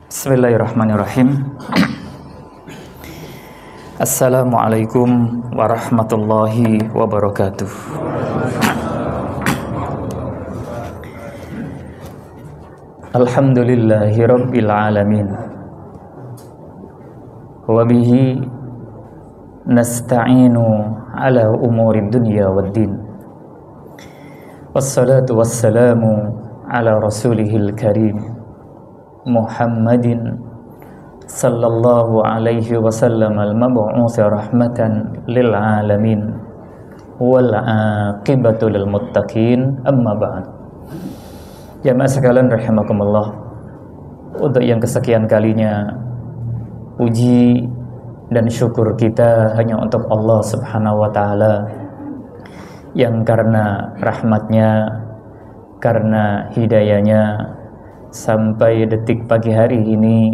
Bismillahirrahmanirrahim. Assalamualaikum warahmatullahi wabarakatuh. Alhamdulillahi rabbil alamin. Wa bihi nasta'inu ala umuri dunya waddin. Wassalatu wassalamu ala rasulihil karim Muhammadin sallallahu alaihi wasallam al-mab'uts rahmatan lil alamin wal aqibatu lil muttaqin, amma ba'd. Jamaah sekalian rahimakumullah, untuk yang kesekian kalinya puji dan syukur kita hanya untuk Allah Subhanahu wa taala, yang karena rahmatnya, karena hidayahnya, sampai detik pagi hari ini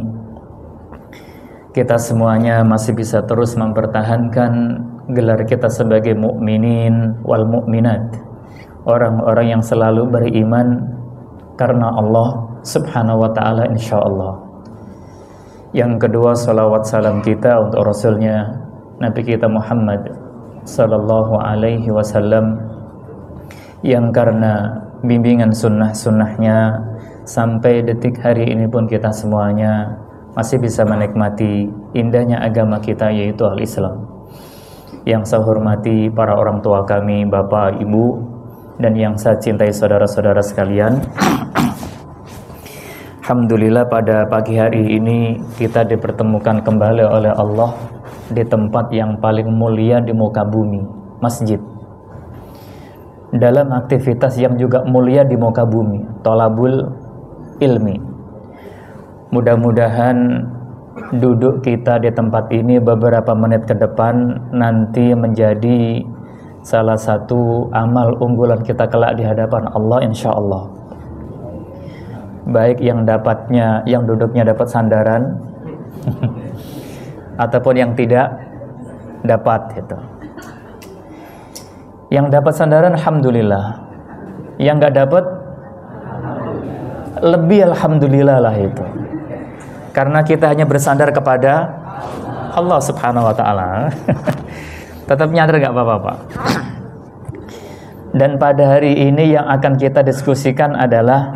kita semuanya masih bisa terus mempertahankan gelar kita sebagai mukminin wal mukminat, orang-orang yang selalu beriman karena Allah Subhanahu wa taala, insyaallah. Yang kedua, salawat salam kita untuk rasulnya Nabi kita Muhammad sallallahu alaihi wasallam, yang karena bimbingan sunnah-sunnahnya sampai detik hari ini pun kita semuanya masih bisa menikmati indahnya agama kita, yaitu al-Islam. Yang saya hormati para orang tua kami, bapak, ibu, dan yang saya cintai saudara-saudara sekalian. Alhamdulillah, pada pagi hari ini kita dipertemukan kembali oleh Allah di tempat yang paling mulia di muka bumi, masjid, dalam aktivitas yang juga mulia di muka bumi, thalabul ilmi. Mudah-mudahan duduk kita di tempat ini beberapa menit ke depan nanti menjadi salah satu amal unggulan kita kelak di hadapan Allah, insyaallah. Baik yang duduknya dapat sandaran ataupun yang tidak dapat itu. Yang dapat sandaran alhamdulillah, yang nggak dapat lebih alhamdulillah lah itu, karena kita hanya bersandar kepada Allah Subhanahu wa ta'ala. Tetap nyadar gak apa-apa, Pak. Dan pada hari ini yang akan kita diskusikan adalah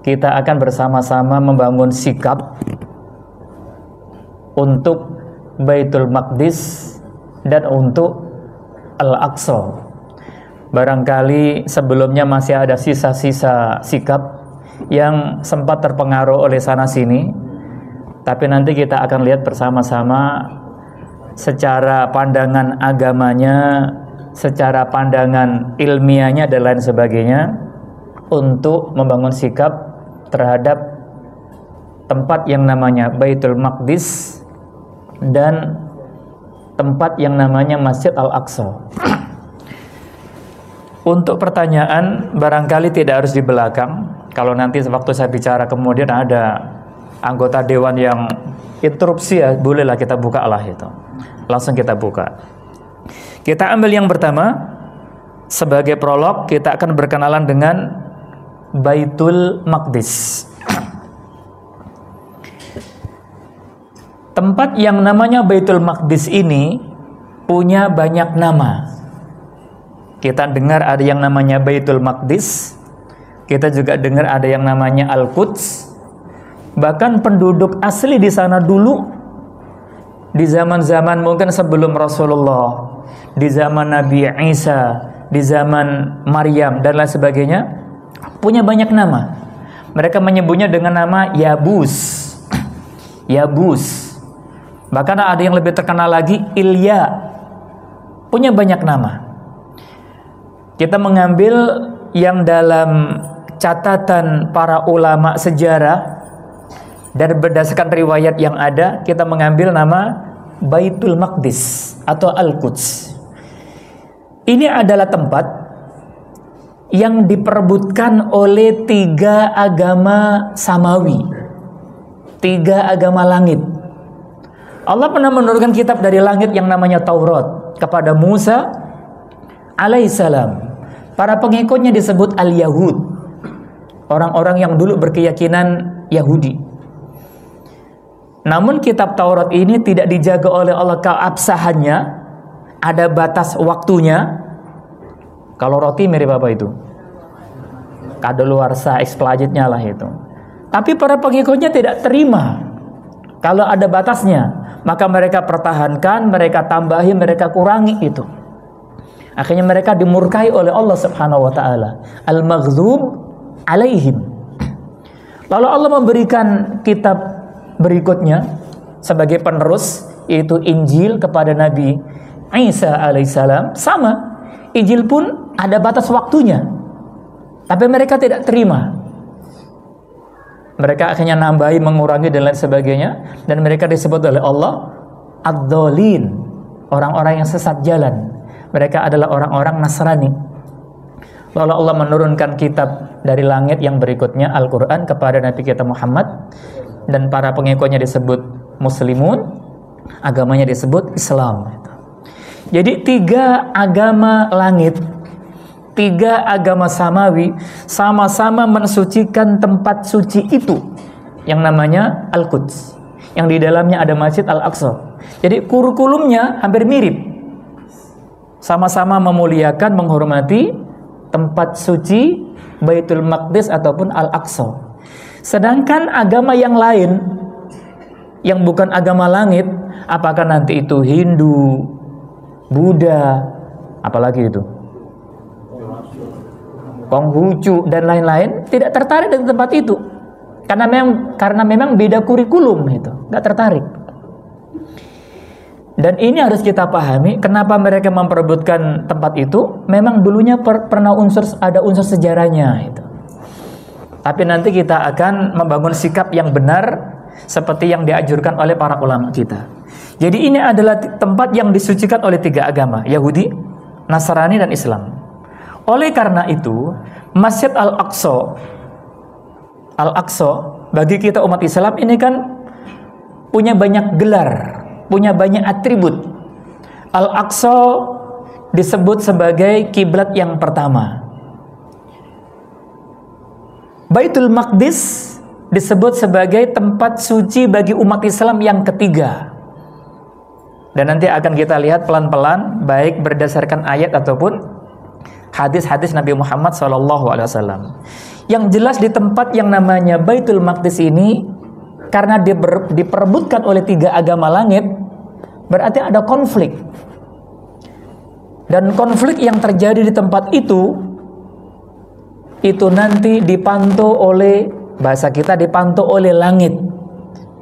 kita akan bersama-sama membangun sikap untuk Baitul Maqdis dan untuk Al-Aqsa. Barangkali sebelumnya masih ada sisa-sisa sikap yang sempat terpengaruh oleh sana-sini, tapi nanti kita akan lihat bersama-sama secara pandangan agamanya, secara pandangan ilmiahnya dan lain sebagainya, untuk membangun sikap terhadap tempat yang namanya Baitul Maqdis dan tempat yang namanya Masjid Al-Aqsa. Untuk pertanyaan barangkali tidak harus di belakang. Kalau nanti waktu saya bicara kemudian ada anggota dewan yang interupsi, ya bolehlah kita buka lah itu. Langsung kita buka. Kita ambil yang pertama. Sebagai prolog kita akan berkenalan dengan Baitul Maqdis. Tempat yang namanya Baitul Maqdis ini punya banyak nama. Kita dengar ada yang namanya Baitul Maqdis, kita juga dengar ada yang namanya Al-Quds. Bahkan penduduk asli di sana dulu, di zaman-zaman mungkin sebelum Rasulullah, di zaman Nabi Isa, di zaman Maryam dan lain sebagainya, punya banyak nama. Mereka menyebutnya dengan nama Yabus. Yabus. Bahkan ada yang lebih terkenal lagi, Ilya. Punya banyak nama. Kita mengambil yang dalam catatan para ulama sejarah dan berdasarkan riwayat yang ada, kita mengambil nama Baitul Maqdis atau Al-Quds. Ini adalah tempat yang diperebutkan oleh 3 agama samawi, 3 agama langit. Allah pernah menurunkan kitab dari langit yang namanya Taurat kepada Musa alaihissalam. Para pengikutnya disebut al-Yahud, orang-orang yang dulu berkeyakinan Yahudi. Namun kitab Taurat ini tidak dijaga oleh Allah keabsahannya, ada batas waktunya. Kalau roti mirip apa itu? Kadaluarsa, expirednya lah itu. Tapi para pengikutnya tidak terima kalau ada batasnya, maka mereka pertahankan, mereka tambahi, mereka kurangi itu. Akhirnya mereka dimurkai oleh Allah Subhanahu wa taala. Al-maghdhub alaihim. Lalu Allah memberikan kitab berikutnya sebagai penerus, yaitu Injil kepada Nabi Isa alaihissalam. Sama, Injil pun ada batas waktunya, tapi mereka tidak terima. Mereka akhirnya nambahi, mengurangi dan lain sebagainya, dan mereka disebut oleh Allah ad-dhalin, orang-orang yang sesat jalan. Mereka adalah orang-orang Nasrani. Lalu Allah menurunkan kitab dari langit yang berikutnya, Al-Quran, kepada Nabi kita Muhammad, dan para pengikutnya disebut Muslimun, agamanya disebut Islam. Jadi 3 agama langit, 3 agama samawi sama-sama mensucikan tempat suci itu yang namanya Al-Quds, yang di dalamnya ada Masjid Al-Aqsa. Jadi kurikulumnya hampir mirip, sama-sama memuliakan, menghormati tempat suci Baitul Maqdis ataupun Al-Aqsa. Sedangkan agama yang lain yang bukan agama langit, apakah nanti itu Hindu, Buddha, apalagi itu Konghucu dan lain-lain, tidak tertarik dengan tempat itu karena memang beda kurikulum, itu nggak tertarik. Dan ini harus kita pahami kenapa mereka memperebutkan tempat itu. Memang dulunya pernah ada unsur sejarahnya itu. Tapi nanti kita akan membangun sikap yang benar seperti yang dianjurkan oleh para ulama kita. Jadi ini adalah tempat yang disucikan oleh 3 agama, Yahudi, Nasrani, dan Islam. Oleh karena itu, Masjid Al-Aqsa bagi kita umat Islam ini kan punya banyak gelar, punya banyak atribut. Al-Aqsa disebut sebagai kiblat yang pertama. Baitul Maqdis disebut sebagai tempat suci bagi umat Islam yang ketiga. Dan nanti akan kita lihat pelan-pelan, baik berdasarkan ayat ataupun hadis-hadis Nabi Muhammad SAW. Yang jelas di tempat yang namanya Baitul Maqdis ini, karena diperebutkan oleh 3 agama langit, berarti ada konflik. Dan konflik yang terjadi di tempat itu nanti dipantau oleh, bahasa kita dipantau oleh langit,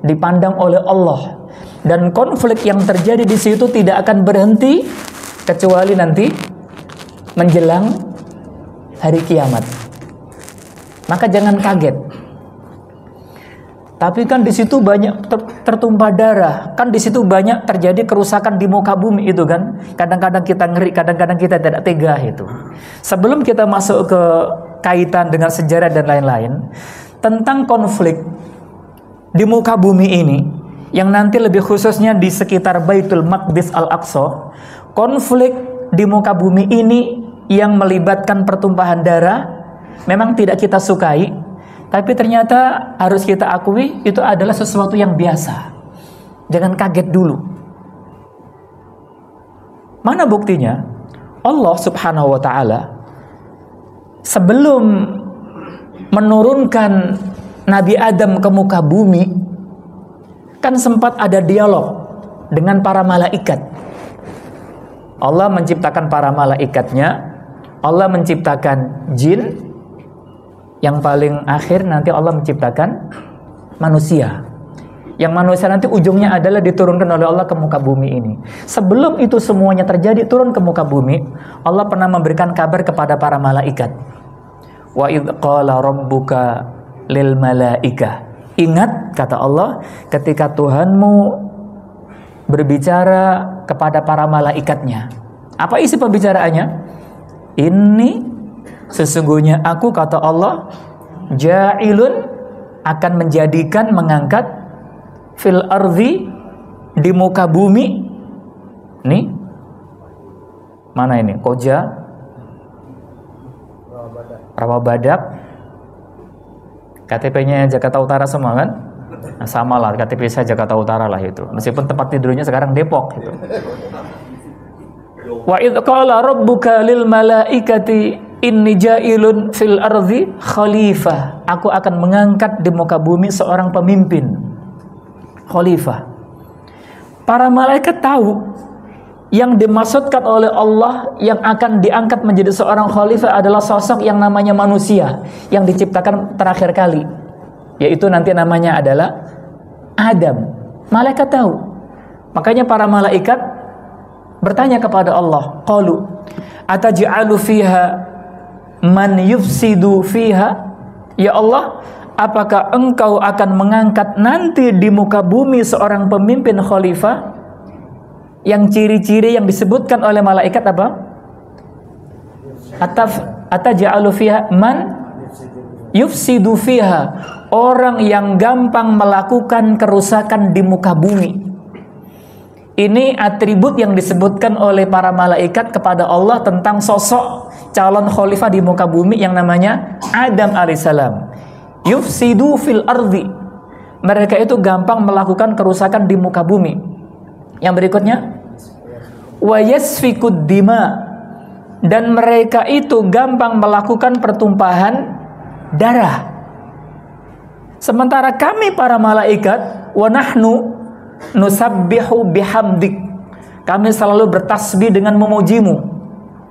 dipandang oleh Allah. Dan konflik yang terjadi di situ tidak akan berhenti kecuali nanti menjelang hari kiamat. Maka jangan kaget. Tapi kan di situ banyak tertumpah darah, kan di situ banyak terjadi kerusakan di muka bumi itu kan. Kadang-kadang kita ngeri, kadang-kadang kita tidak tega itu. Sebelum kita masuk ke kaitan dengan sejarah dan lain-lain tentang konflik di muka bumi ini, yang nanti lebih khususnya di sekitar Baitul Maqdis Al-Aqsa, konflik di muka bumi ini yang melibatkan pertumpahan darah memang tidak kita sukai, tapi ternyata harus kita akui itu adalah sesuatu yang biasa. Jangan kaget dulu. Mana buktinya? Allah Subhanahu wa ta'ala sebelum menurunkan Nabi Adam ke muka bumi, kan sempat ada dialog dengan para malaikat. Allah menciptakan para malaikatnya, Allah menciptakan jin, yang paling akhir nanti Allah menciptakan manusia. Yang manusia nanti ujungnya adalah diturunkan oleh Allah ke muka bumi ini. Sebelum itu semuanya terjadi, turun ke muka bumi, Allah pernah memberikan kabar kepada para malaikat. Wa idh qala rabbuka lil malaikah. Ingat, kata Allah, ketika Tuhanmu berbicara kepada para malaikatnya. Apa isi pembicaraannya? Ini sesungguhnya aku, kata Allah, ja'ilun, akan menjadikan, mengangkat, fil ardi, di muka bumi. Nih, mana ini? Koja, Rawabadak, KTP-nya Jakarta Utara semua kan? Nah, sama lah KTP saya Jakarta Utara lah itu. Meskipun tempat tidurnya sekarang Depok gitu. Wa idz qala rabbuka lil malaikati inni ja'ilun fil ardi khalifah. Aku akan mengangkat di muka bumi seorang pemimpin. Khalifah. Para malaikat tahu yang dimaksudkan oleh Allah yang akan diangkat menjadi seorang khalifah adalah sosok yang namanya manusia yang diciptakan terakhir kali, yaitu nanti namanya adalah Adam. Malaikat tahu. Makanya para malaikat bertanya kepada Allah, qalu ataj'alu fiha man yufsidu fiha? Ya Allah, apakah engkau akan mengangkat nanti di muka bumi seorang pemimpin khalifah yang ciri-ciri yang disebutkan oleh malaikat apa? Ataj'alu fiha man yufsidu fiha, orang yang gampang melakukan kerusakan di muka bumi. Ini atribut yang disebutkan oleh para malaikat kepada Allah tentang sosok calon khalifah di muka bumi yang namanya Adam alaihissalam. Yufsidu fil ardi, mereka itu gampang melakukan kerusakan di muka bumi. Yang berikutnya, wa yasfikud dima, dan mereka itu gampang melakukan pertumpahan darah. Sementara kami para malaikat, wa nahnu nusabbihu bihamdik, kami selalu bertasbih dengan memujimu,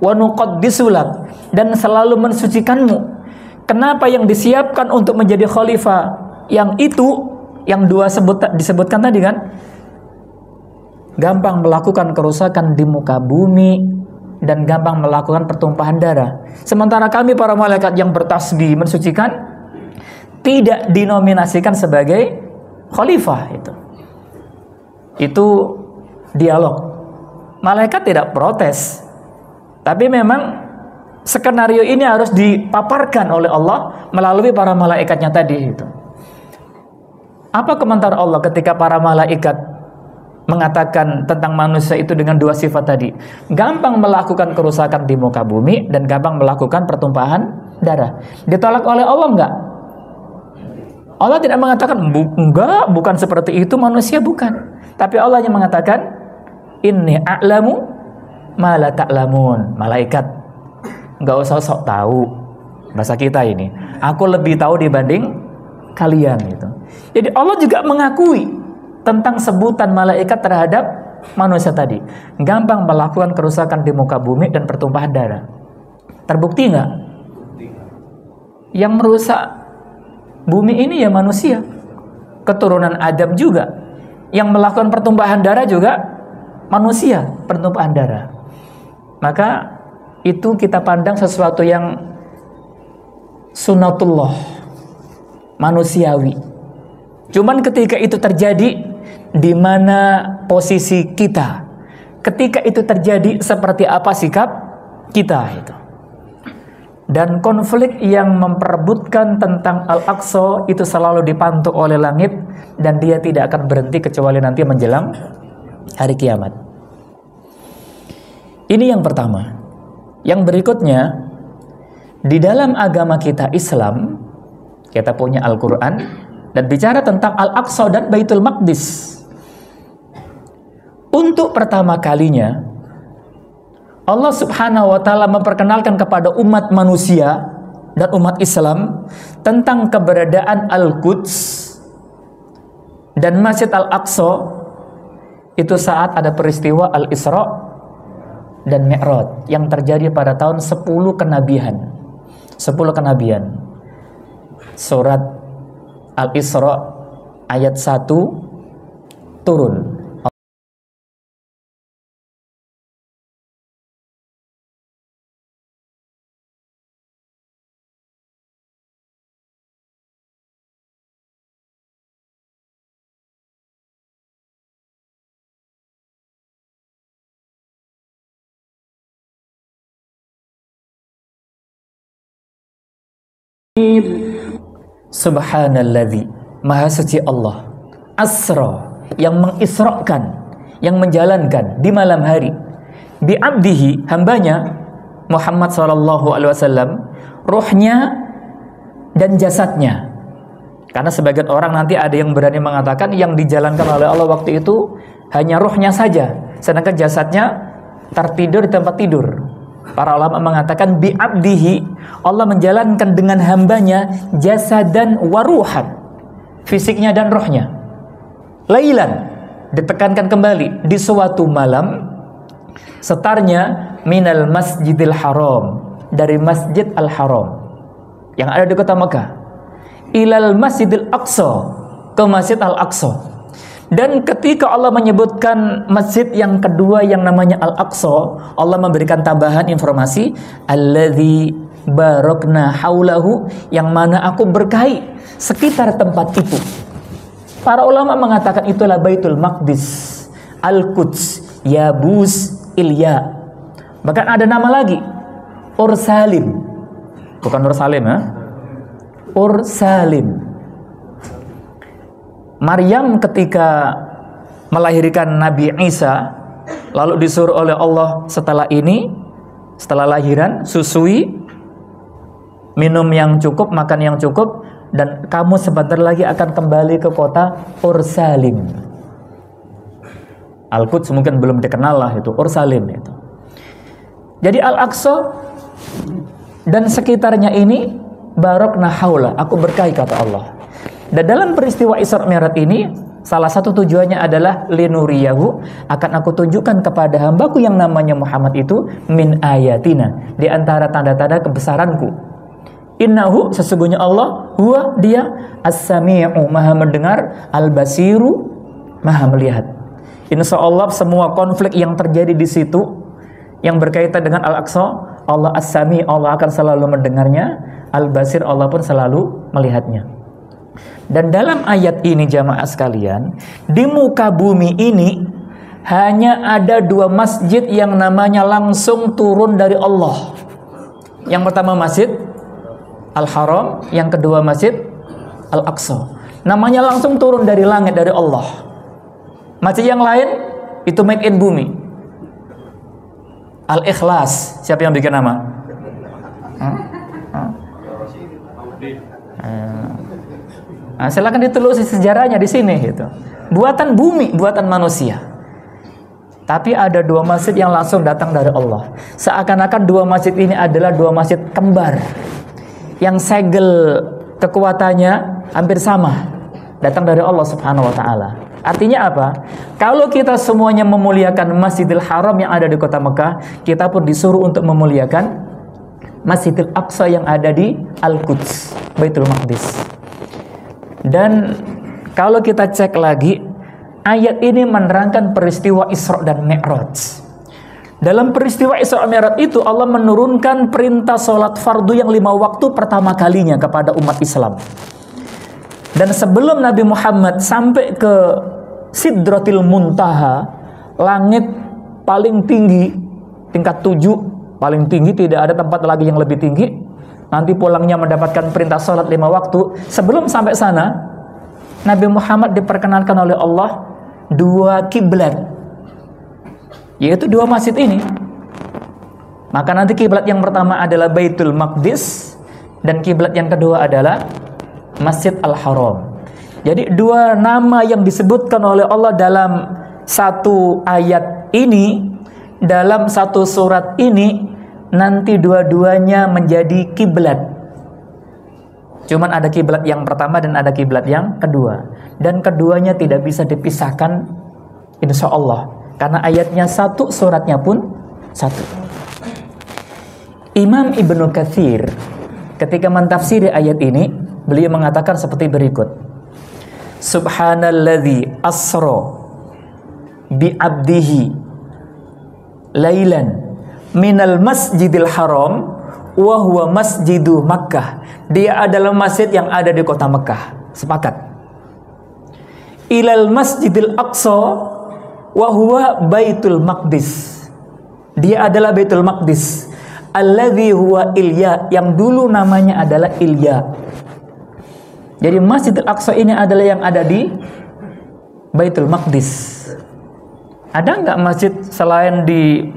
wa nuqaddisu lak, dan selalu mensucikanmu. Kenapa yang disiapkan untuk menjadi khalifah yang itu, yang dua disebutkan tadi kan, gampang melakukan kerusakan di muka bumi dan gampang melakukan pertumpahan darah. Sementara kami para malaikat yang bertasbih mensucikan tidak dinominasikan sebagai khalifah. Itu dialog. Malaikat tidak protes, tapi memang skenario ini harus dipaparkan oleh Allah melalui para malaikatnya tadi. Apa komentar Allah ketika para malaikat mengatakan tentang manusia itu dengan dua sifat tadi? Gampang melakukan kerusakan di muka bumi dan gampang melakukan pertumpahan darah. Ditolak oleh Allah enggak? Allah tidak mengatakan enggak, bukan seperti itu manusia, bukan. Tapi Allah yang mengatakan inni a'lamu ma la ta'lamun. Malaikat, enggak usah sok tahu. Bahasa kita ini, aku lebih tahu dibanding kalian gitu. Jadi Allah juga mengakui tentang sebutan malaikat terhadap manusia tadi. Gampang melakukan kerusakan di muka bumi dan pertumpahan darah. Terbukti enggak? Yang merusak bumi ini ya manusia, keturunan Adam juga. Yang melakukan pertumpahan darah juga manusia, pertumpahan darah. Maka itu kita pandang sesuatu yang sunatullah, manusiawi. Cuman ketika itu terjadi, di mana posisi kita? Ketika itu terjadi, seperti apa sikap kita itu? Dan konflik yang memperebutkan tentang Al-Aqsa itu selalu dipantau oleh langit, dan dia tidak akan berhenti kecuali nanti menjelang hari kiamat. Ini yang pertama. Yang berikutnya, di dalam agama kita Islam, kita punya Al-Quran dan bicara tentang Al-Aqsa dan Baitul Maqdis. Untuk pertama kalinya Allah subhanahu wa ta'ala memperkenalkan kepada umat manusia dan umat Islam tentang keberadaan Al-Quds dan Masjid Al-Aqsa itu saat ada peristiwa Al-Isra dan Mi'raj yang terjadi pada tahun 10 kenabian. 10 kenabian. Surat Al-Isra ayat 1 turun. Subhanalladzi, maha suci Allah, asra, yang mengisrakan, yang menjalankan di malam hari, bi abdihi, hambanya Muhammad SAW, ruhnya dan jasadnya. Karena sebagian orang nanti ada yang berani mengatakan yang dijalankan oleh Allah waktu itu hanya ruhnya saja, sedangkan jasadnya tertidur di tempat tidur. Para ulama mengatakan bi'abdihi, Allah menjalankan dengan hambanya jasadan waruhan, fisiknya dan rohnya. Lailan, ditekankan kembali, di suatu malam, setarnya minal masjidil haram, dari masjid al-haram yang ada di kota Mekah, ilal masjidil aqsa, ke masjid al-aqsa. Dan ketika Allah menyebutkan masjid yang kedua yang namanya Al-Aqsa, Allah memberikan tambahan informasi, alladzi barakna haulahu, yang mana aku berkahi sekitar tempat itu. Para ulama mengatakan itulah Baitul Maqdis, Al-Quds, Yabus, Ilya. Bahkan ada nama lagi, Ursalim. Bukan Ursalim ya. Ursalim. Maryam ketika melahirkan Nabi Isa, lalu disuruh oleh Allah setelah lahiran, susui, minum yang cukup, makan yang cukup, dan kamu sebentar lagi akan kembali ke kota Ursalim. Al-Quds mungkin belum dikenal lah itu, Ursalim itu. Jadi Al-Aqsa dan sekitarnya ini barakna haula, aku berkahi kata Allah. Dan dalam peristiwa Isra Mi'raj ini, salah satu tujuannya adalah linuriyahu, akan aku tunjukkan kepada hambaku yang namanya Muhammad itu min ayatina, di antara tanda-tanda kebesaranku. Innahu, sesungguhnya Allah, huwa, dia, as-sami'u, maha mendengar, al-basiru, maha melihat. Insya Allah semua konflik yang terjadi di situ yang berkaitan dengan Al-Aqsa, Allah as-sami, Allah akan selalu mendengarnya, al-basir, Allah pun selalu melihatnya. Dan dalam ayat ini jamaah sekalian, di muka bumi ini hanya ada dua masjid yang namanya langsung turun dari Allah. Yang pertama Masjid Al-Haram, yang kedua Masjid Al-Aqsa. Namanya langsung turun dari langit, dari Allah. Masjid yang lain itu made in bumi. Al-Ikhlas, siapa yang bikin nama? Nah, silakan ditelusuri sejarahnya di sini gitu. Buatan bumi, buatan manusia. Tapi ada dua masjid yang langsung datang dari Allah. Seakan-akan dua masjid ini adalah dua masjid kembar yang segel kekuatannya hampir sama, datang dari Allah Subhanahu wa taala. Artinya apa? Kalau kita semuanya memuliakan Masjidil Haram yang ada di kota Mekah, kita pun disuruh untuk memuliakan Masjidil Aqsa yang ada di Al-Quds, Baitul Maqdis. Dan kalau kita cek lagi, ayat ini menerangkan peristiwa Isra dan Mi'raj. Dalam peristiwa Isra Mi'raj itu Allah menurunkan perintah sholat fardu yang 5 waktu pertama kalinya kepada umat Islam. Dan sebelum Nabi Muhammad sampai ke Sidratil Muntaha, langit paling tinggi, tingkat 7, paling tinggi, tidak ada tempat lagi yang lebih tinggi. Nanti pulangnya mendapatkan perintah sholat 5 waktu. Sebelum sampai sana, Nabi Muhammad diperkenalkan oleh Allah 2 kiblat, yaitu 2 masjid ini. Maka nanti kiblat yang pertama adalah Baitul Maqdis, dan kiblat yang kedua adalah Masjid Al-Haram. Jadi 2 nama yang disebutkan oleh Allah dalam satu ayat ini, dalam satu surat ini, nanti dua-duanya menjadi kiblat. Cuman ada kiblat yang pertama dan ada kiblat yang kedua, dan keduanya tidak bisa dipisahkan insya Allah, karena ayatnya satu, suratnya pun satu. Imam Ibnu Katsir ketika mentafsiri ayat ini, beliau mengatakan seperti berikut: Subhanalladzi asra bi abdihi lailan minal masjidil haram wa huwa masjidu Makkah. Dia adalah masjid yang ada di kota Mekah. Sepakat. Ilal masjidil aqsa wa huwa baitul maqdis. Dia adalah Baitul Maqdis. Alladzi huwa Ilya, yang dulu namanya adalah Ilya. Jadi Masjidil Aqsa ini adalah yang ada di Baitul Maqdis. Ada nggak masjid selain di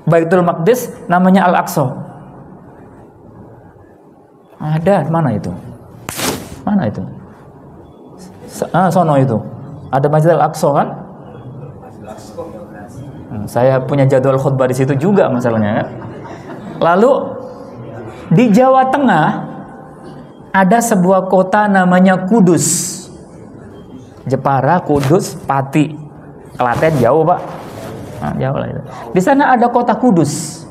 Baitul Maqdis namanya Al-Aqsa? Ada, mana itu? Mana itu? Sono itu. Ada Masjid Al-Aqsa kan? Saya punya jadwal khutbah di situ juga masalahnya kan. Lalu di Jawa Tengah ada sebuah kota namanya Kudus. Jepara, Kudus, Pati, Klaten jauh Pak. Nah, jauh lah itu. Di sana ada kota Kudus.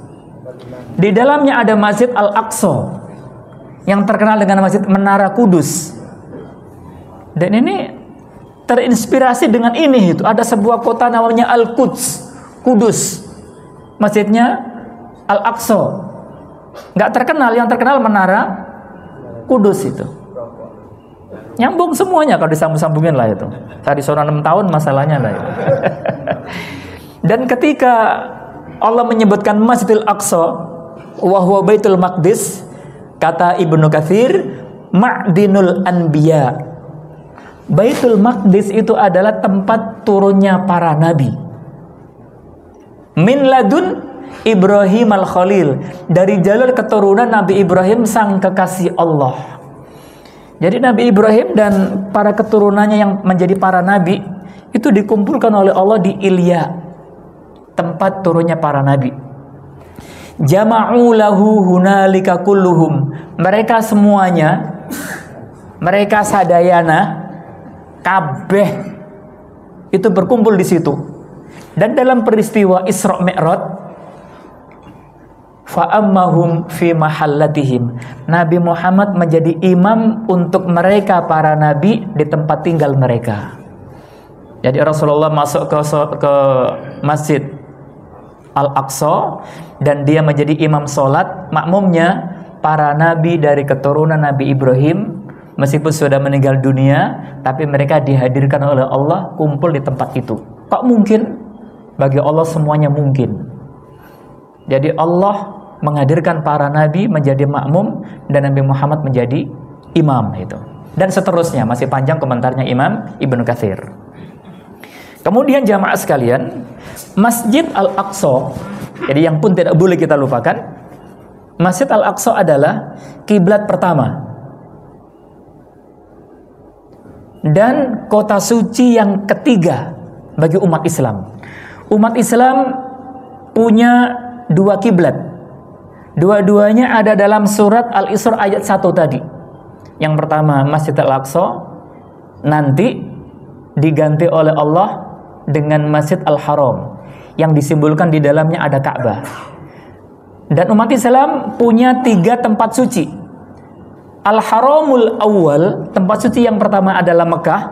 Di dalamnya ada Masjid Al-Aqsa yang terkenal dengan Masjid Menara Kudus. Dan ini terinspirasi dengan ini itu. Ada sebuah kota namanya Al-Quds, Kudus. Masjidnya Al-Aqsa. Nggak terkenal, yang terkenal Menara Kudus itu. Nyambung semuanya kalau disambung-sambungin lah itu. Tadi sono 6 tahun masalahnya lah itu. Dan ketika Allah menyebutkan Masjidil Aqsa wa huwa Baitul Maqdis, kata Ibnu Katsir, ma'dinul anbiya. Baitul Maqdis itu adalah tempat turunnya para nabi. Min ladun Ibrahim al-Khalil, dari jalur keturunan Nabi Ibrahim sang kekasih Allah. Jadi Nabi Ibrahim dan para keturunannya yang menjadi para nabi itu dikumpulkan oleh Allah di Ilya, tempat turunnya para nabi. Jama'u lahu hunalika kulluhum. Mereka semuanya, mereka sadayana kabeh itu berkumpul di situ. Dan dalam peristiwa Isra Mi'raj, fa'ammahum fi mahallatihim, Nabi Muhammad menjadi imam untuk mereka para nabi di tempat tinggal mereka. Jadi Rasulullah masuk ke Masjid Al-Aqsa dan dia menjadi imam sholat, makmumnya para nabi dari keturunan Nabi Ibrahim, meskipun sudah meninggal dunia, tapi mereka dihadirkan oleh Allah kumpul di tempat itu. Kok mungkin? Bagi Allah semuanya mungkin. Jadi Allah menghadirkan para nabi menjadi makmum dan Nabi Muhammad menjadi imam itu. Dan seterusnya, masih panjang komentarnya Imam Ibnu Katsir. Kemudian jamaah sekalian, Masjid Al-Aqsa, jadi yang pun tidak boleh kita lupakan, Masjid Al-Aqsa adalah kiblat pertama dan kota suci yang ketiga bagi umat Islam. Umat Islam punya dua kiblat. Dua-duanya ada dalam surat Al-Isra ayat 1 tadi. Yang pertama Masjid Al-Aqsa, nanti diganti oleh Allah dengan Masjid Al-Haram yang disimbolkan di dalamnya ada Ka'bah. Dan umat Islam punya 3 tempat suci. Al-Haramul Awwal, tempat suci yang pertama adalah Mekah.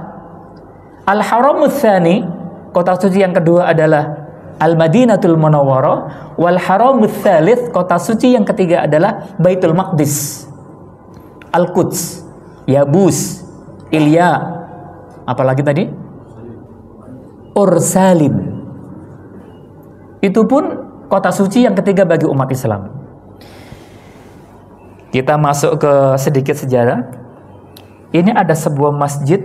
Al-Haramul Tsani, kota suci yang kedua adalah Al-Madinatul Munawwarah. Wal Haramul Tsalits, kota suci yang ketiga adalah Baitul Maqdis, Al-Quds, Yabus, Ilya, apalagi tadi? Ursalim. Itu pun kota suci yang ketiga bagi umat Islam. Kita masuk ke sedikit sejarah. Ini ada sebuah masjid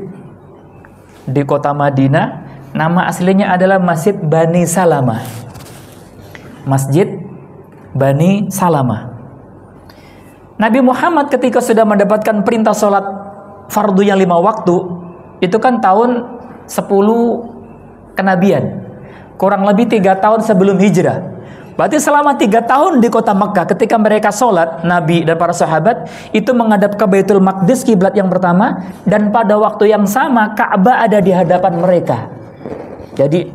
di kota Madinah. Nama aslinya adalah Masjid Bani Salamah. Masjid Bani Salamah. Nabi Muhammad ketika sudah mendapatkan perintah sholat fardu yang 5 waktu, itu kan tahun 10 kenabian, kurang lebih 3 tahun sebelum hijrah. Berarti selama 3 tahun di kota Mekah, ketika mereka sholat, Nabi dan para sahabat itu menghadap ke Baitul Maqdis, kiblat yang pertama, dan pada waktu yang sama Ka'bah ada di hadapan mereka. Jadi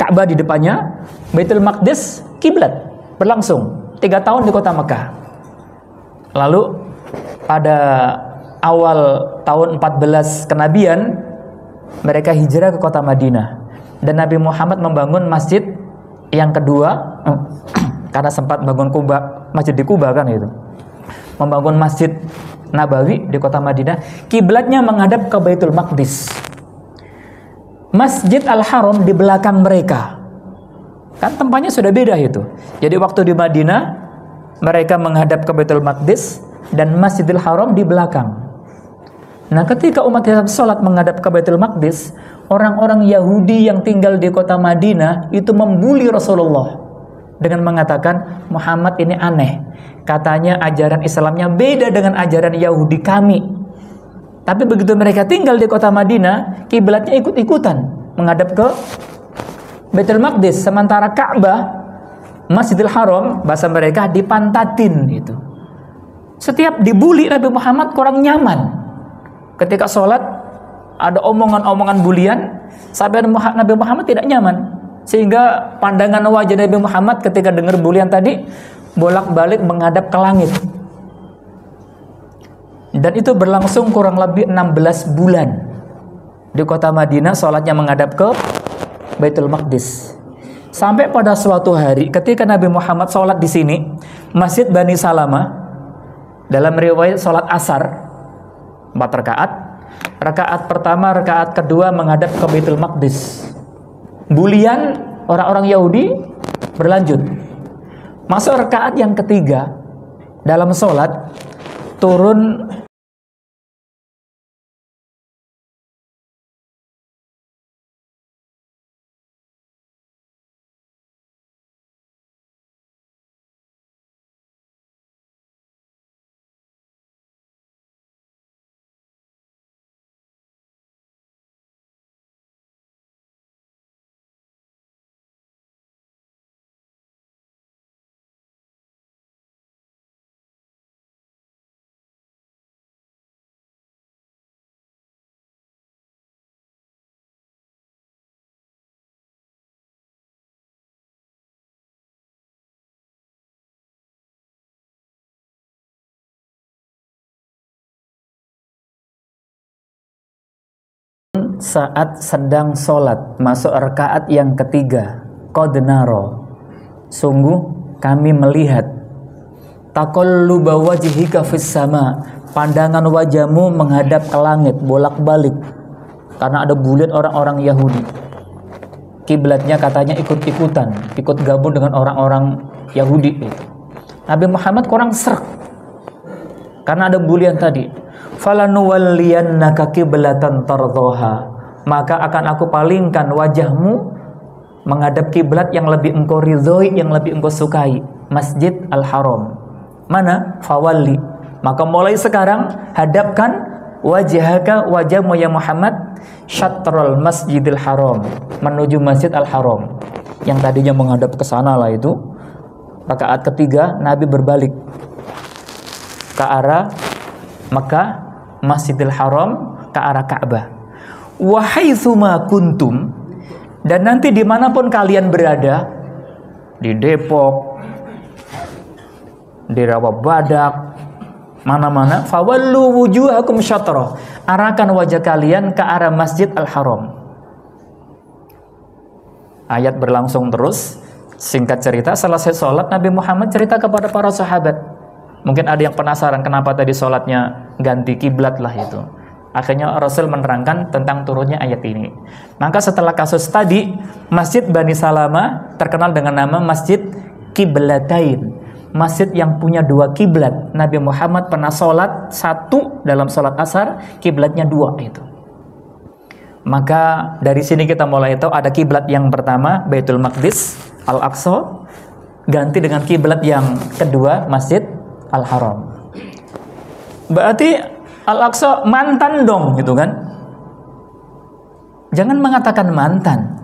Ka'bah di depannya, Baitul Maqdis kiblat, berlangsung 3 tahun di kota Mekah. Lalu pada awal tahun 14 kenabian, mereka hijrah ke kota Madinah, dan Nabi Muhammad membangun masjid yang kedua, karena sempat bangun Kuba, masjid di Kuba kan itu, membangun Masjid Nabawi di kota Madinah, kiblatnya menghadap ke Baitul Maqdis. Masjid Al-Haram di belakang mereka, kan tempatnya sudah beda itu. Jadi waktu di Madinah mereka menghadap ke Baitul Maqdis dan Masjidil Haram di belakang. Nah, ketika umat Islam sholat menghadap ke Baitul Maqdis, orang-orang Yahudi yang tinggal di kota Madinah itu membuli Rasulullah dengan mengatakan, Muhammad ini aneh, katanya ajaran Islamnya beda dengan ajaran Yahudi kami. Tapi begitu mereka tinggal di kota Madinah, kiblatnya ikut-ikutan menghadap ke Baitul Maqdis, sementara Ka'bah, Masjidil Haram, bahasa mereka dipantatin itu. Setiap dibully Nabi Muhammad kurang nyaman. Ketika sholat ada omongan-omongan bulian, sampai Nabi Muhammad tidak nyaman. Sehingga pandangan wajah Nabi Muhammad ketika dengar bulian tadi bolak-balik menghadap ke langit. Dan itu berlangsung kurang lebih 16 bulan. Di kota Madinah sholatnya menghadap ke Baitul Maqdis. Sampai pada suatu hari ketika Nabi Muhammad sholat di sini, Masjid Bani Salamah, dalam riwayat sholat asar 4 rakaat. Rakaat pertama, rakaat kedua menghadap ke Baitul Maqdis. Bulian orang-orang Yahudi berlanjut. Masuk rakaat yang ketiga dalam sholat, turun saat sedang sholat, masuk rakaat yang ketiga. Qad naro, sungguh kami melihat, taqalluba wajhika fis sama, pandangan wajahmu menghadap ke langit bolak-balik. Karena ada bulian orang-orang Yahudi. Kiblatnya katanya ikut-ikutan, ikut gabung dengan orang-orang Yahudi itu. Nabi Muhammad kurang srek karena ada bulian tadi. Falanuwalliyannaka qiblatan tardhaha, maka akan aku palingkan wajahmu menghadap kiblat yang lebih engkau ridhoi, yang lebih engkau sukai, Masjid Al-Haram. Mana? Fawalli, maka mulai sekarang hadapkan wajhaka, wajahmu ya Muhammad, syatrul Masjidil Haram, menuju Masjid Al-Haram. Yang tadinya menghadap ke sana lah itu. Rakaat ketiga Nabi berbalik ke arah Mekah, Masjidil Haram, ke arah Ka'bah. Wa haitsuma kuntum, dan nanti dimanapun kalian berada, di Depok, di Rawabadak, mana-mana, fawallu wujuhakum syatrah, arahkan wajah kalian ke arah Masjid Al-Haram. Ayat berlangsung terus. Singkat cerita, selesai sholat, Nabi Muhammad cerita kepada para sahabat. Mungkin ada yang penasaran kenapa tadi sholatnya ganti kiblat lah itu. Akhirnya Rasul menerangkan tentang turunnya ayat ini. Maka setelah kasus tadi, Masjid Bani Salamah terkenal dengan nama Masjid Qiblatain, masjid yang punya 2 kiblat. Nabi Muhammad pernah sholat 1 dalam sholat asar, kiblatnya 2 itu. Maka dari sini kita mulai tahu ada kiblat yang pertama Baitul Maqdis Al-Aqsa, ganti dengan kiblat yang kedua Masjid Al-Haram. Berarti Al-Aqsa mantan dong gitu kan? Jangan mengatakan mantan.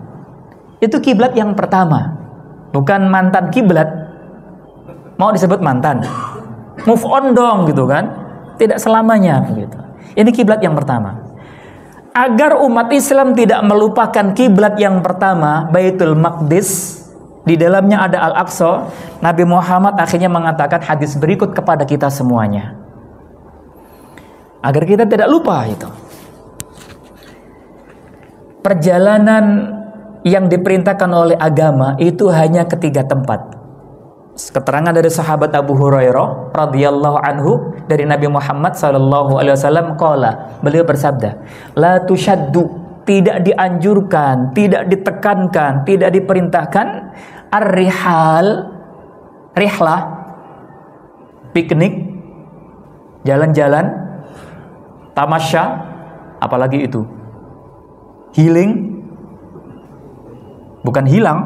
Itu kiblat yang pertama, bukan mantan kiblat. Mau disebut mantan? Move on dong gitu kan? Tidak selamanya begitu. Ini kiblat yang pertama. Agar umat Islam tidak melupakan kiblat yang pertama, Baitul Maqdis, di dalamnya ada Al-Aqsa, Nabi Muhammad akhirnya mengatakan hadis berikut kepada kita semuanya, agar kita tidak lupa itu. Perjalanan yang diperintahkan oleh agama itu hanya ke 3 tempat. Keterangan dari sahabat Abu Hurairah radhiyallahu anhu dari Nabi Muhammad sallallahu alaihi wasallam qala, beliau bersabda, la tushaddu, tidak dianjurkan, tidak ditekankan, tidak diperintahkan ar-rihal, rihlah, piknik, jalan-jalan, tamasya, apalagi itu, healing, bukan hilang,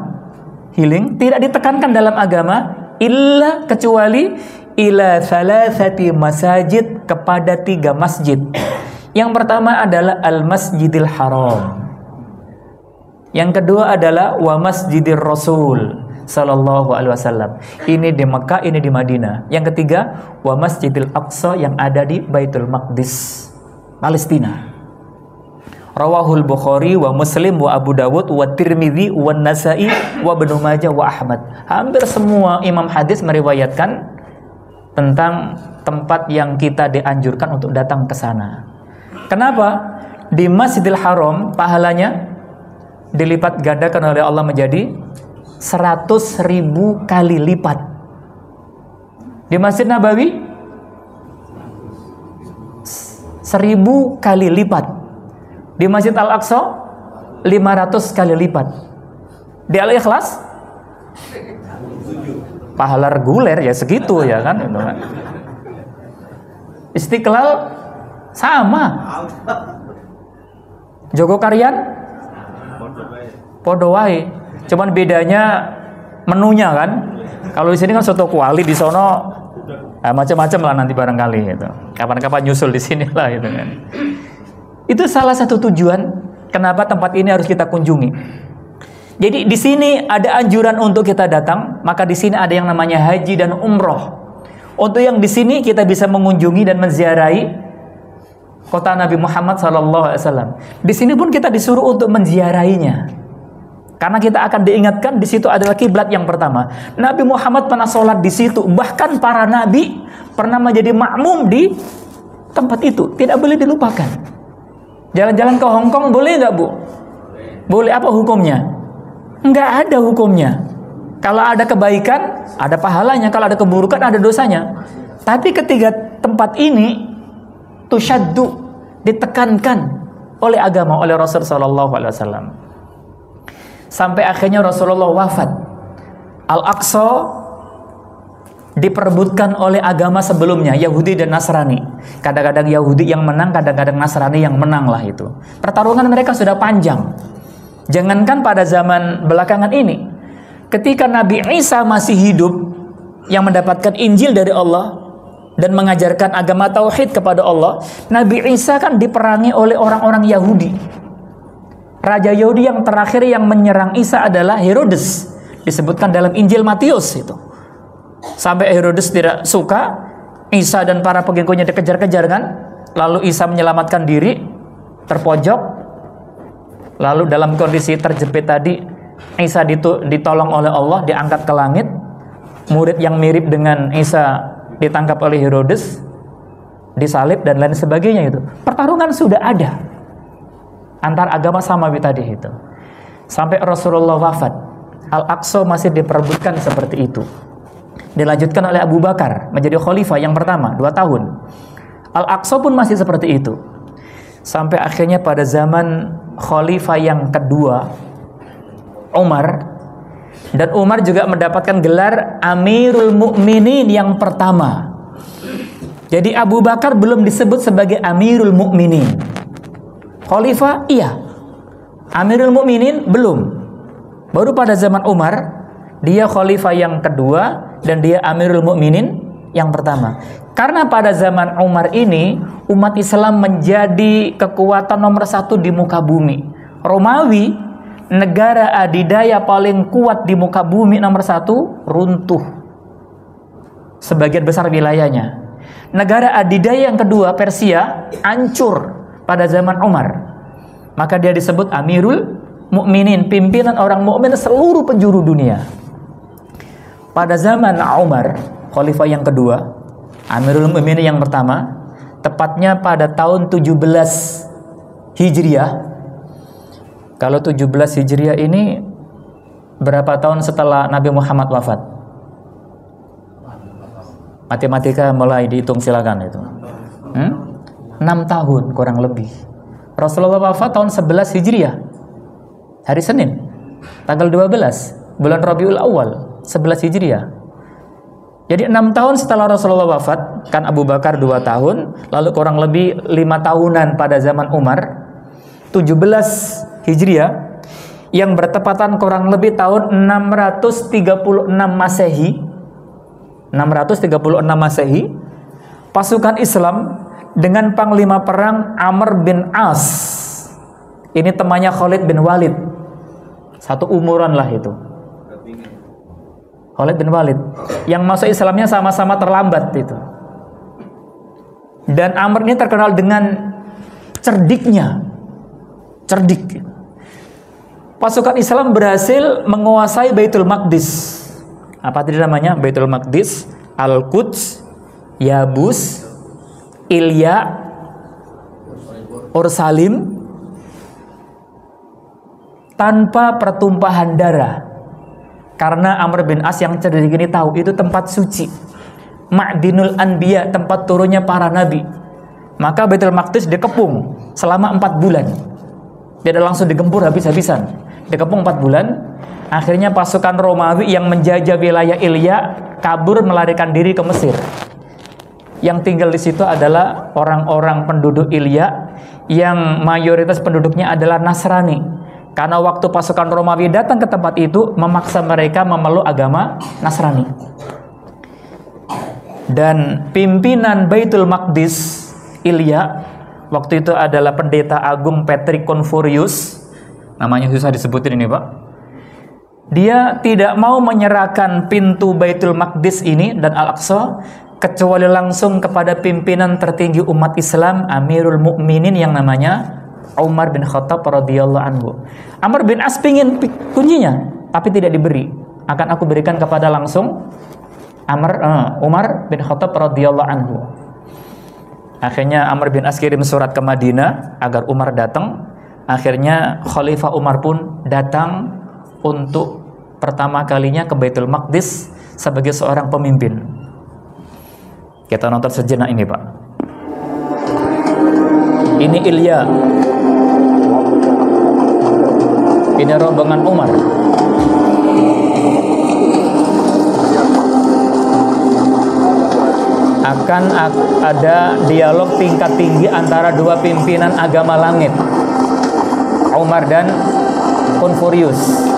healing, tidak ditekankan dalam agama, illa, kecuali ila thalathati masajid, kepada 3 masjid. Yang pertama adalah Al-Masjidil Haram. Yang kedua adalah wa Masjidir Rasul sallallahu alaihi wasallam. Ini di Mekah, ini di Madinah. Yang ketiga wa Masjidil Aqsa yang ada di Baitul Maqdis, Palestina. Rawahul Bukhari wa Muslim wa Abu Dawud wa Tirmidzi wa Nasa'i wa Ibnu Majah wa Ahmad. Hampir semua imam hadis meriwayatkan tentang tempat yang kita dianjurkan untuk datang ke sana. Kenapa? Di Masjidil Haram pahalanya dilipat gandakan oleh Allah menjadi 100.000 kali lipat. Di Masjid Nabawi 1000 kali lipat. Di Masjid Al-Aqsa 500 kali lipat. Di Al-Ikhlas pahala reguler ya segitu ya kan. Istiqlal sama. Joko Karyan podo wae. Cuman bedanya menunya kan. Kalau di sini kan soto kuali, di sono macam-macam lah nanti barangkali gitu. Kapan-kapan nyusul di sini lah gitu kan. Itu salah satu tujuan kenapa tempat ini harus kita kunjungi. Jadi di sini ada anjuran untuk kita datang, maka di sini ada yang namanya haji dan umroh. Untuk yang di sini kita bisa mengunjungi dan menziarahi kota Nabi Muhammad SAW. Di sini pun kita disuruh untuk menziarahinya, karena kita akan diingatkan di situ adalah kiblat yang pertama. Nabi Muhammad pernah sholat di situ, bahkan para nabi pernah menjadi makmum di tempat itu. Tidak boleh dilupakan. Jalan-jalan ke Hong Kong boleh nggak, Bu? Boleh. Apa hukumnya? Nggak ada hukumnya. Kalau ada kebaikan, ada pahalanya. Kalau ada keburukan, ada dosanya. Tapi ketiga tempat ini tusyaddu, ditekankan oleh agama, oleh Rasulullah SAW. Sampai akhirnya Rasulullah wafat. Al-Aqsa diperebutkan oleh agama sebelumnya, Yahudi dan Nasrani. Kadang-kadang Yahudi yang menang, kadang-kadang Nasrani yang menang lah itu. Pertarungan mereka sudah panjang. Jangankan pada zaman belakangan ini, ketika Nabi Isa masih hidup, yang mendapatkan Injil dari Allah dan mengajarkan agama tauhid kepada Allah, Nabi Isa kan diperangi oleh orang-orang Yahudi. Raja Yahudi yang terakhir yang menyerang Isa adalah Herodes, disebutkan dalam Injil Matius itu. Sampai Herodes tidak suka, Isa dan para pengikutnya dikejar-kejar kan. Lalu Isa menyelamatkan diri, terpojok. Lalu dalam kondisi terjepit tadi, Isa ditolong oleh Allah, diangkat ke langit. Murid yang mirip dengan Isa ditangkap oleh Herodes, disalib dan lain sebagainya itu. Pertarungan sudah ada antar agama samawi tadi itu. Sampai Rasulullah wafat, Al-Aqsa masih diperebutkan seperti itu. Dilanjutkan oleh Abu Bakar menjadi khalifah yang pertama 2 tahun. Al-Aqsa pun masih seperti itu. Sampai akhirnya pada zaman khalifah yang kedua, Umar, dan Umar juga mendapatkan gelar Amirul Mukminin yang pertama. Jadi Abu Bakar belum disebut sebagai Amirul Mukminin. Khalifah iya. Amirul Mukminin belum. Baru pada zaman Umar dia khalifah yang kedua dan dia Amirul Mukminin yang pertama. Karena pada zaman Umar ini umat Islam menjadi kekuatan nomor 1 di muka bumi. Romawi, negara adidaya paling kuat di muka bumi nomor 1, runtuh sebagian besar wilayahnya. Negara adidaya yang kedua, Persia, hancur pada zaman Umar. Maka dia disebut Amirul Mukminin, pimpinan orang mukmin seluruh penjuru dunia. Pada zaman Umar, khalifah yang kedua, Amirul Mukminin yang pertama, tepatnya pada tahun 17 Hijriah. Kalau 17 Hijriah ini berapa tahun setelah Nabi Muhammad wafat? Matematika mulai dihitung, silakan itu. 6 tahun kurang lebih. Rasulullah wafat tahun 11 Hijriah, hari Senin, tanggal 12 bulan Rabiul Awal, 11 Hijriah. Jadi 6 tahun setelah Rasulullah wafat, kan Abu Bakar 2 tahun, lalu kurang lebih 5 tahunan pada zaman Umar, 17 Hijriah, yang bertepatan kurang lebih tahun 636 Masehi. 636 Masehi, pasukan Islam dengan panglima perang Amr bin As. Ini temannya Khalid bin Walid. Satu umuran lah itu. Khalid bin Walid. Yang masuk Islamnya sama-sama terlambat itu. Dan Amr ini terkenal dengan cerdiknya. Cerdik. Pasukan Islam berhasil menguasai Baitul Maqdis. Apa tadi namanya? Baitul Maqdis, Al-Quds, Yabus, Ilya, Ursalim, tanpa pertumpahan darah. Karena Amr bin As yang cerdik ini tahu itu tempat suci, Ma'dinul Anbiya, tempat turunnya para nabi. Maka Baitul Maqdis dikepung selama 4 bulan. Tidak langsung digempur habis-habisan. Dikepung 4 bulan. Akhirnya pasukan Romawi yang menjajah wilayah Ilya kabur melarikan diri ke Mesir. Yang tinggal di situ adalah orang-orang penduduk Ilya yang mayoritas penduduknya adalah Nasrani. Karena waktu pasukan Romawi datang ke tempat itu, memaksa mereka memeluk agama Nasrani. Dan pimpinan Baitul Maqdis Ilya waktu itu adalah pendeta agung Patrick Confurius. Namanya susah disebutin ini, Pak. Dia tidak mau menyerahkan pintu Baitul Maqdis ini dan Al-Aqsa kecuali langsung kepada pimpinan tertinggi umat Islam, Amirul Mukminin yang namanya Umar bin Khattab radhiyallahu anhu. Amr bin As pingin kuncinya, tapi tidak diberi. Akan aku berikan kepada langsung Umar bin Khattab radhiyallahu anhu. Akhirnya Amr bin As kirim surat ke Madinah agar Umar datang. Akhirnya Khalifah Umar pun datang untuk pertama kalinya ke Baitul Maqdis sebagai seorang pemimpin. Kita nonton sejenak ini, Pak. Ini Ilya. Ini rombongan Umar. Akan ada dialog tingkat tinggi antara dua pimpinan agama langit, Umar dan Confurius.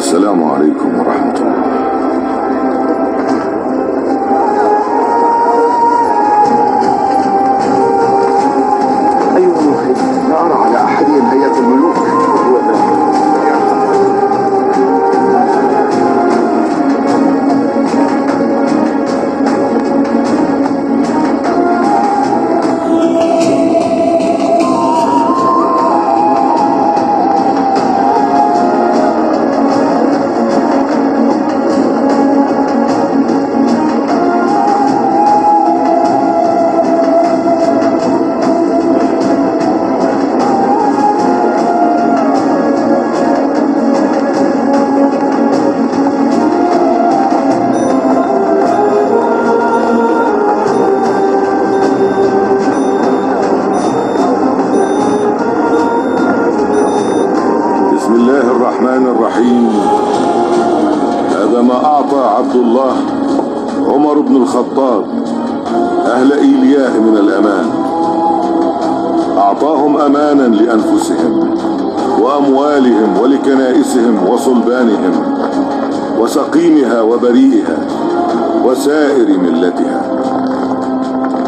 Assalamualaikum warahmatullahi wabarakatuh. أيها المخيف لا أرى على أحدهم هيئة الملوك وهو هذا ما أعطى عبد الله عمر بن الخطاب أهل إيلياء من الأمان. أعطاهم أمانا لأنفسهم وأموالهم ولكنائسهم وصلبانهم وسقيمها وبريئها وسائر ملتها.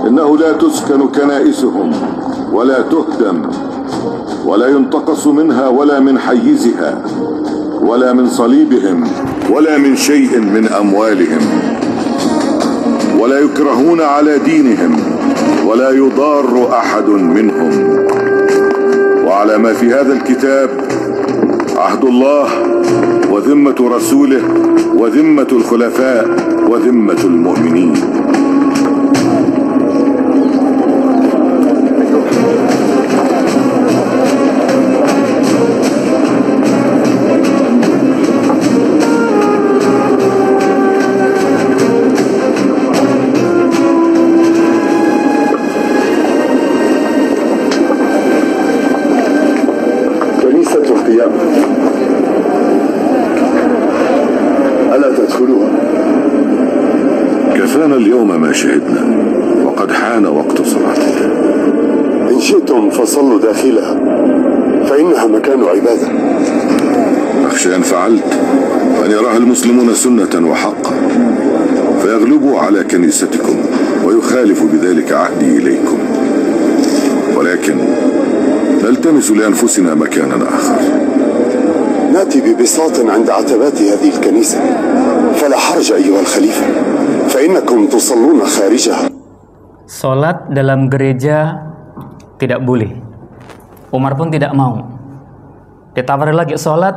إنه لا تسكن كنائسهم ولا تهدم ولا ينتقص منها ولا من حيزها ولا من صليبهم ولا من شيء من أموالهم ولا يكرهون على دينهم ولا يضار أحد منهم. وعلى ما في هذا الكتاب عهد الله وذمة رسوله وذمة الخلفاء وذمة المؤمنين. كفانا اليوم ما شهدنا وقد حان وقت صلاتنا. إن شئتم فصلوا داخلها فإنها مكان عبادة. أخشى إن فعلت أن يراها المسلمون سنة وحقا فيغلبوا على كنيستكم ويخالف بذلك عهدي إليكم، ولكن نلتمس لأنفسنا مكانا آخر. نأتي ببساط عند عتبات هذه الكنيسة فلا حرج أيها الخليفة فإنكم تصلون خارجها. Salat dalam gereja tidak boleh. Umar pun tidak mau. Ditawari lagi salat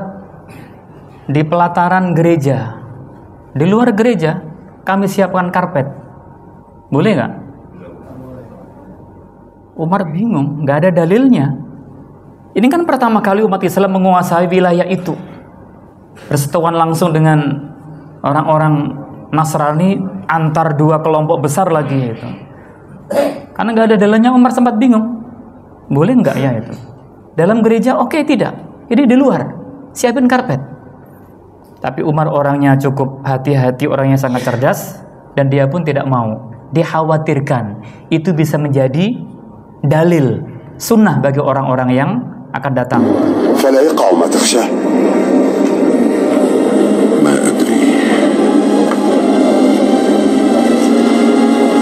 di pelataran gereja. Di luar gereja kami siapkan karpet. Boleh nggak? Umar bingung, nggak ada dalilnya. Ini kan pertama kali umat Islam menguasai wilayah itu. Bersetuan langsung dengan orang-orang Nasrani antar dua kelompok besar lagi itu. Karena nggak ada dalilnya, Umar sempat bingung. Boleh nggak ya itu? Dalam gereja oke, tidak. Ini di luar, siapin karpet. Tapi Umar orangnya cukup hati-hati, orangnya sangat cerdas, dan dia pun tidak mau. Dikhawatirkan itu bisa menjadi dalil sunnah bagi orang-orang yang akan datang. فلا يقع ما تخشاه. ما أدري.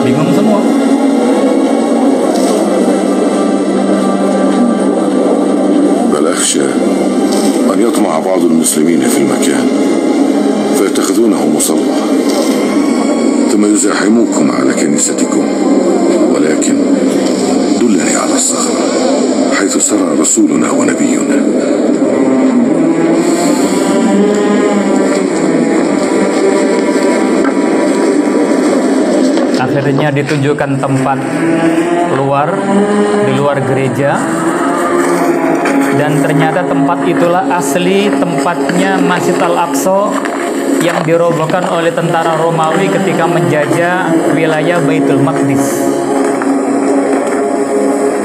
Bingung semua. بل أخشى أن يطمع بعض المسلمين في المكان فيتخذونه مصلى ثم يزاحموكم على كنيستكم، ولكن دلني على الصخرة حيث سرى رسولنا ونبينا. Akhirnya ditunjukkan tempat di luar gereja, dan ternyata tempat itulah asli tempatnya Masjid Al-Aqsa yang dirobohkan oleh tentara Romawi ketika menjajah wilayah Baitul Maqdis.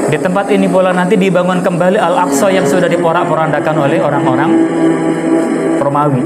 Di tempat ini pula nanti dibangun kembali Al-Aqsa yang sudah diporak-porandakan oleh orang-orang Romawi.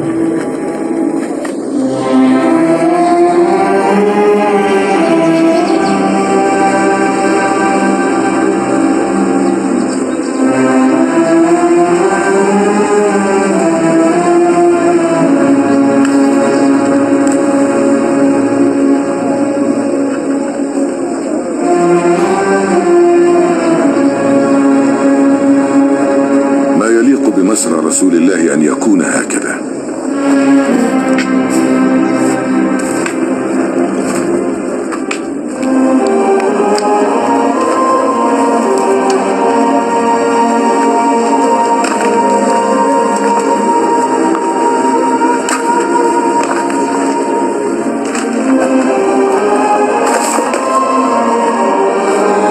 مسرى رسول الله أن يكون هكذا.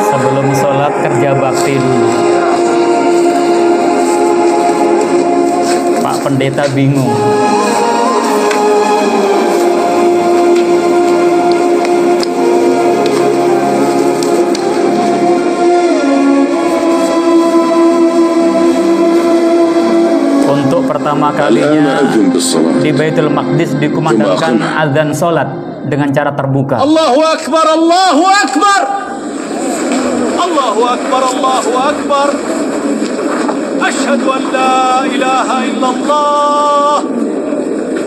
Sebelum sholat kerja bakti dulu. Pak Pendeta bingung. Untuk pertama kalinya di Baitul Maqdis dikumandangkan azan sholat dengan cara terbuka. Allahu Akbar, Allahu Akbar, Allahu Akbar, Allahu Akbar. أشهد أن لا إله إلا الله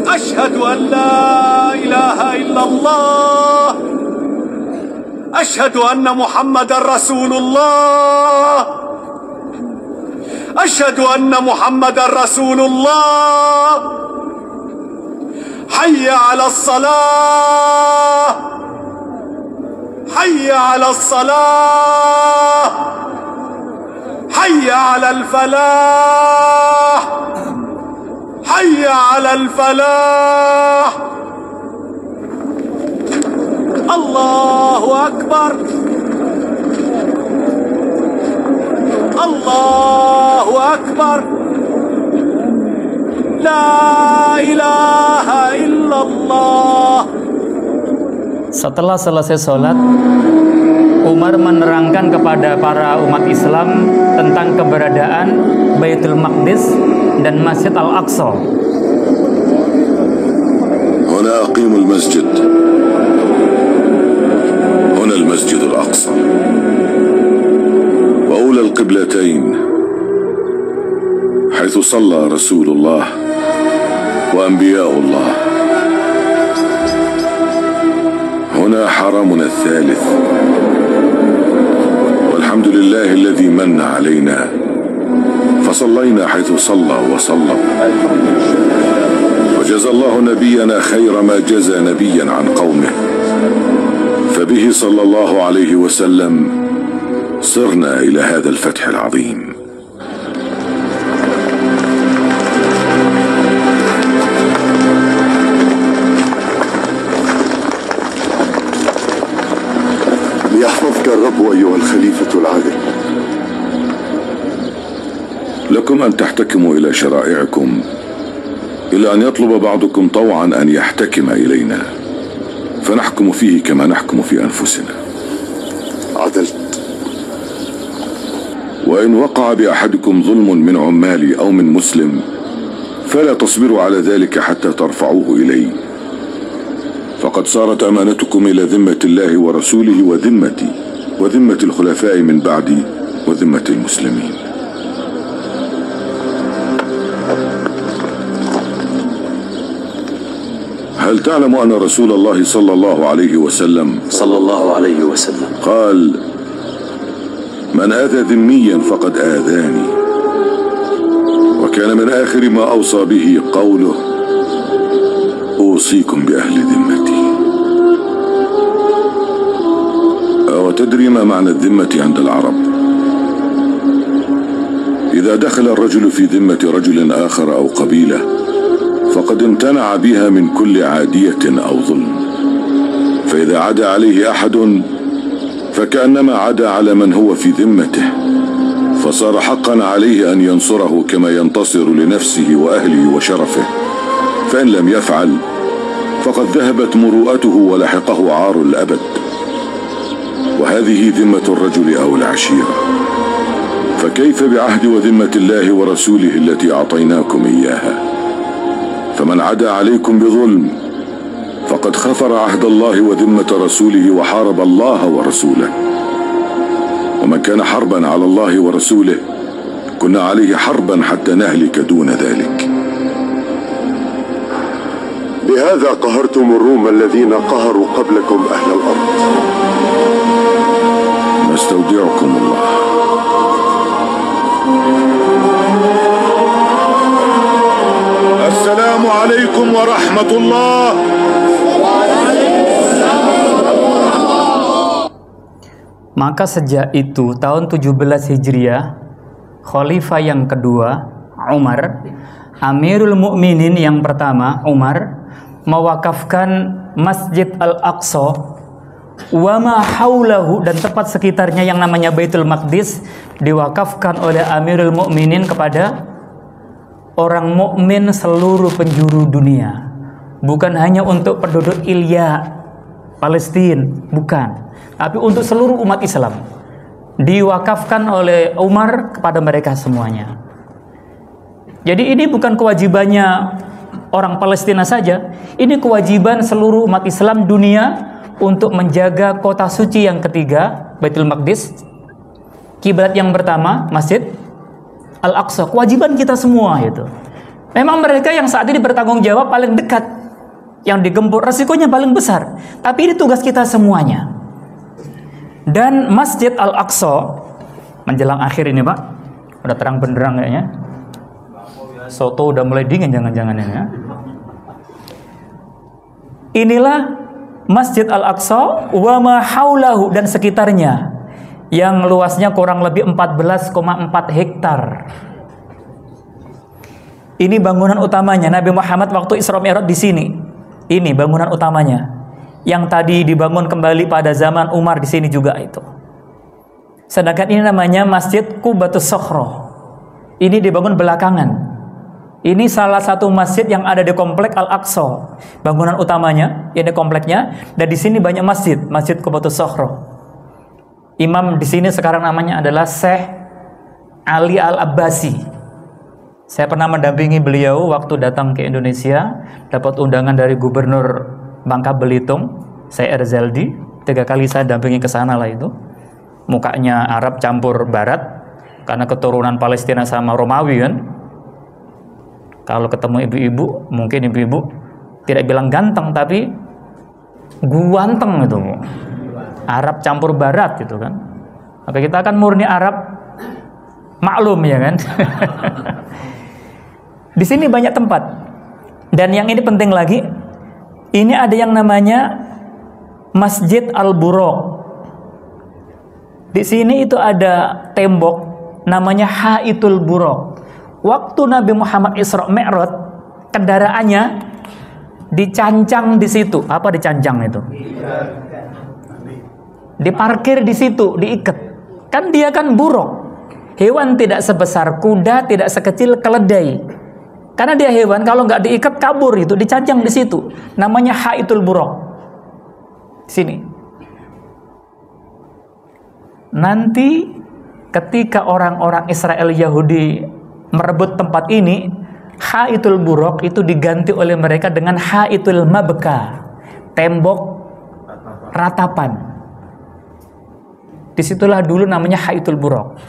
أشهد أن لا إله إلا الله أشهد أن محمد رسول الله أشهد أن محمد رسول الله حي على الصلاة حي على الصلاة حي على الفلاح حي على الفلاح الله أكبر الله أكبر لا إله إلا الله. Setelah selesai sholat, Umar menerangkan kepada para umat Islam tentang keberadaan Baitul Maqdis dan Masjid Al-Aqsa. هنا أقيم المسجد، هنا المسجد الأقصى وأولى القبلتين حيث صلى رسول الله وأنبياء الله. هنا حرمنا الثالث، والحمد لله الذي من علينا فصلينا حيث صلى وصلى. وجزى الله نبينا خير ما جزى نبيا عن قومه، فبه صلى الله عليه وسلم صرنا إلى هذا الفتح العظيم. ليحفظك الرب أيها الخليفة العادل. لكم أن تحتكموا إلى شرائعكم، إلى أن يطلب بعضكم طوعا أن يحتكم إلينا، فنحكم فيه كما نحكم في أنفسنا. عدلت. وإن وقع بأحدكم ظلم من عمالي أو من مسلم فلا تصبروا على ذلك حتى ترفعوه إلي، فقد صارت أمانتكم إلى ذمة الله ورسوله وذمتي وذمة الخلفاء من بعدي وذمة المسلمين. هل تعلم أن رسول الله صلى الله عليه وسلم قال: من آذى ذميا فقد آذاني، وكان من آخر ما أوصى به قوله: أوصيكم بأهل ذمتي. أوتدري ما معنى الذمة عند العرب؟ إذا دخل الرجل في ذمة رجل آخر أو قبيلة فقد امتنع بها من كل عادية أو ظلم، فإذا عدا عليه أحد فكأنما عدا على من هو في ذمته، فصار حقا عليه أن ينصره كما ينتصر لنفسه وأهله وشرفه، فإن لم يفعل فقد ذهبت مروءته ولحقه عار الأبد. وهذه ذمة الرجل أو العشيرة، فكيف بعهد وذمة الله ورسوله التي أعطيناكم إياها؟ فمن عدا عليكم بظلم فقد خفر عهد الله وذمة رسوله وحارب الله ورسوله، ومن كان حربا على الله ورسوله كنا عليه حربا حتى نهلك دون ذلك. بهذا قهرتم الروم الذين قهروا قبلكم أهل الأرض. نستودعكم الله. السلام عليكم ورحمة الله. Maka sejak itu tahun 17 Hijriah, Khalifah yang kedua Umar, Amirul Mukminin yang pertama Umar, mewakafkan Masjid Al-Aqsa wa ma haulahu dan tempat sekitarnya yang namanya Baitul Maqdis diwakafkan oleh Amirul Mukminin kepada orang mukmin seluruh penjuru dunia, bukan hanya untuk penduduk Ilya Palestina, bukan, tapi untuk seluruh umat Islam. Diwakafkan oleh Umar kepada mereka semuanya. Jadi ini bukan kewajibannya orang Palestina saja, ini kewajiban seluruh umat Islam dunia untuk menjaga kota suci yang ketiga, Baitul Maqdis, kiblat yang pertama, Masjid Al-Aqsa. Kewajiban kita semua itu. Memang mereka yang saat ini bertanggung jawab paling dekat, yang digempur, resikonya paling besar. Tapi ini tugas kita semuanya. Dan Masjid Al-Aqsa menjelang akhir ini, Pak, udah terang benderang kayaknya. Soto udah mulai dingin, jangan-jangan ini ya. Inilah Masjid Al-Aqsa wa ma haulahu dan sekitarnya yang luasnya kurang lebih 14,4 hektar. Ini bangunan utamanya Nabi Muhammad waktu Isra Mi'raj di sini. Ini bangunan utamanya. Yang tadi dibangun kembali pada zaman Umar di sini juga itu. Sedangkan ini namanya Masjid Qubatus Sokhro. Ini dibangun belakangan. Ini salah satu masjid yang ada di komplek Al-Aqsa. Bangunan utamanya, ini kompleknya, dan di sini banyak masjid, Masjid Qubatus Sokhro. Imam di sini sekarang namanya adalah Syekh Ali Al-Abbasi. Saya pernah mendampingi beliau waktu datang ke Indonesia, dapat undangan dari Gubernur Bangka Belitung, saya Erzaldi. 3 kali saya dampingi ke sana lah itu. Mukanya Arab campur Barat, karena keturunan Palestina sama Romawi kan. Kalau ketemu ibu-ibu, mungkin ibu-ibu tidak bilang ganteng, tapi guanteng itu. Arab campur Barat gitu kan. Maka kita kan murni Arab, maklum ya kan. Di sini banyak tempat. Dan yang ini penting lagi, ini ada yang namanya Masjid Al-Buraq. Di sini itu ada tembok namanya Haitul Buraq. Waktu Nabi Muhammad Isra Mi'raj, kendaraannya dicancang di situ. Apa dicancang itu? Diparkir di situ, diikat. Kan dia kan buruk. Hewan tidak sebesar kuda, tidak sekecil keledai. Karena dia hewan, kalau nggak diikat kabur itu, dicancang di situ. Namanya Haitul Buraq. Sini. Nanti ketika orang-orang Israel Yahudi merebut tempat ini, Haitul Buraq itu diganti oleh mereka dengan Haitul Mabka, tembok ratapan. Disitulah dulu namanya Haitul Buraq.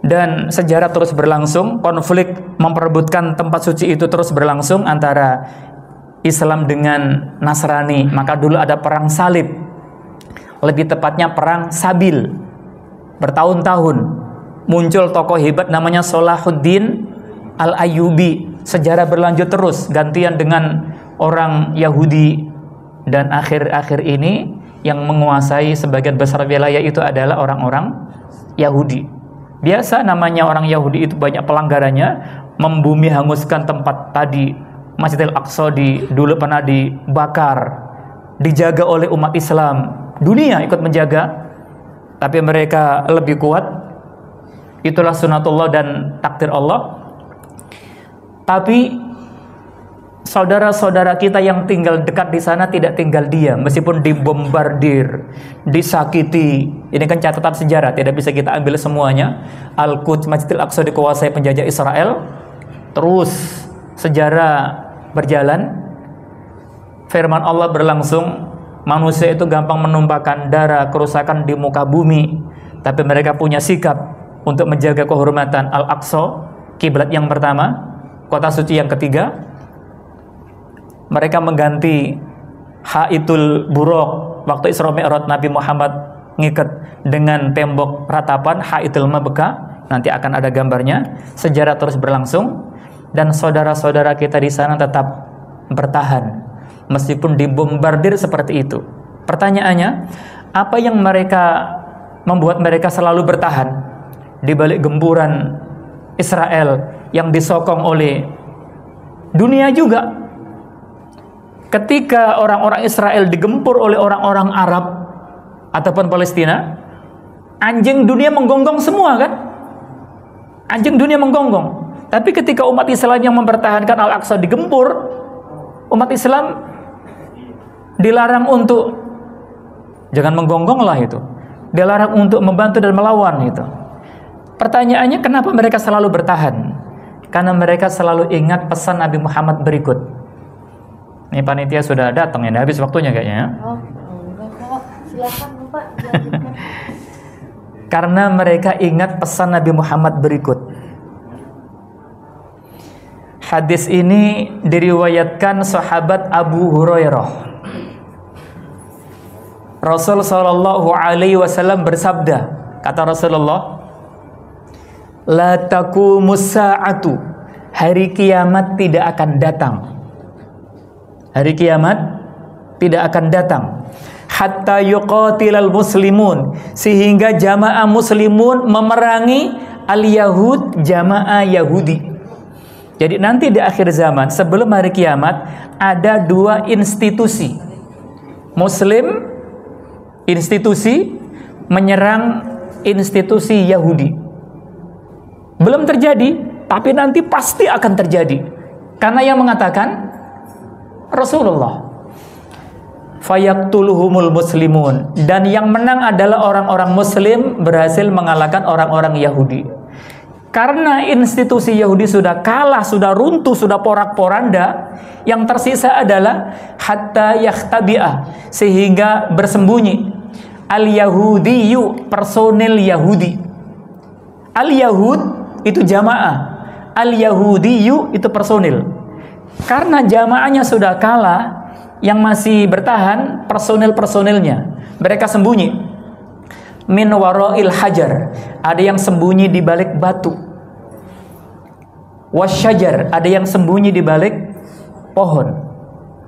Dan sejarah terus berlangsung, konflik memperebutkan tempat suci itu terus berlangsung antara Islam dengan Nasrani. Maka dulu ada perang salib, lebih tepatnya perang Sabil, bertahun-tahun. Muncul tokoh hebat namanya Salahuddin Al-Ayyubi. Sejarah berlanjut terus, gantian dengan orang Yahudi. Dan akhir-akhir ini yang menguasai sebagian besar wilayah itu adalah orang-orang Yahudi. Biasa namanya orang Yahudi itu banyak pelanggarannya, membumi hanguskan tempat tadi Masjidil Aqsa dulu pernah dibakar, dijaga oleh umat Islam. Dunia ikut menjaga, tapi mereka lebih kuat. Itulah sunatullah dan takdir Allah. Tapi saudara-saudara kita yang tinggal dekat di sana tidak tinggal diam, meskipun dibombardir, disakiti. Ini kan catatan sejarah, tidak bisa kita ambil semuanya. Al-Quds, Masjidil Aqsa dikuasai penjajah Israel. Terus sejarah berjalan, firman Allah berlangsung. Manusia itu gampang menumpahkan darah, kerusakan di muka bumi, tapi mereka punya sikap untuk menjaga kehormatan Al-Aqsa, kiblat yang pertama, kota suci yang ketiga. Mereka mengganti Haitul Buraq. Waktu Isra Mi'raj Nabi Muhammad ngikat dengan tembok ratapan Haitul Mabka. Nanti akan ada gambarnya. Sejarah terus berlangsung dan saudara-saudara kita di sana tetap bertahan meskipun dibombardir seperti itu. Pertanyaannya, apa yang membuat mereka selalu bertahan di balik gempuran Israel yang disokong oleh dunia juga? Ketika orang-orang Israel digempur oleh orang-orang Arab ataupun Palestina, anjing dunia menggonggong semua kan? Anjing dunia menggonggong. Tapi ketika umat Islam yang mempertahankan Al-Aqsa digempur, umat Islam dilarang untuk jangan menggonggong lah itu. Dilarang untuk membantu dan melawan itu. Pertanyaannya, kenapa mereka selalu bertahan? Karena mereka selalu ingat pesan Nabi Muhammad berikut. Ini panitia sudah datang, ini habis waktunya kayaknya. Oh, enggak kok. Silakan Bapak. Karena mereka ingat pesan Nabi Muhammad berikut. Hadis ini diriwayatkan sahabat Abu Hurairah. Rasul sallallahu alaihi wasallam bersabda, kata Rasulullah, la taqumus sa'atu, hari kiamat tidak akan datang. Hari kiamat tidak akan datang. Hatta yuqatilal muslimun, sehingga jamaah muslimun memerangi al-yahud, jamaah Yahudi. Jadi nanti di akhir zaman sebelum hari kiamat ada dua institusi. Muslim institusi menyerang institusi Yahudi. Belum terjadi, tapi nanti pasti akan terjadi. Karena yang mengatakan Rasulullah. Fayaqtuluhumul muslimun, dan yang menang adalah orang-orang muslim berhasil mengalahkan orang-orang Yahudi. Karena institusi Yahudi sudah kalah, sudah runtuh, sudah porak-poranda, yang tersisa adalah hatta yakhtabi'ah, sehingga bersembunyi al-yahudiyu, personil Yahudi. Al-yahud itu jamaah, al-yahudiyu itu personil. Karena jamaahnya sudah kalah, yang masih bertahan personil-personilnya, mereka sembunyi. Min warail hajar, ada yang sembunyi di balik batu. Wasyajar, ada yang sembunyi di balik pohon,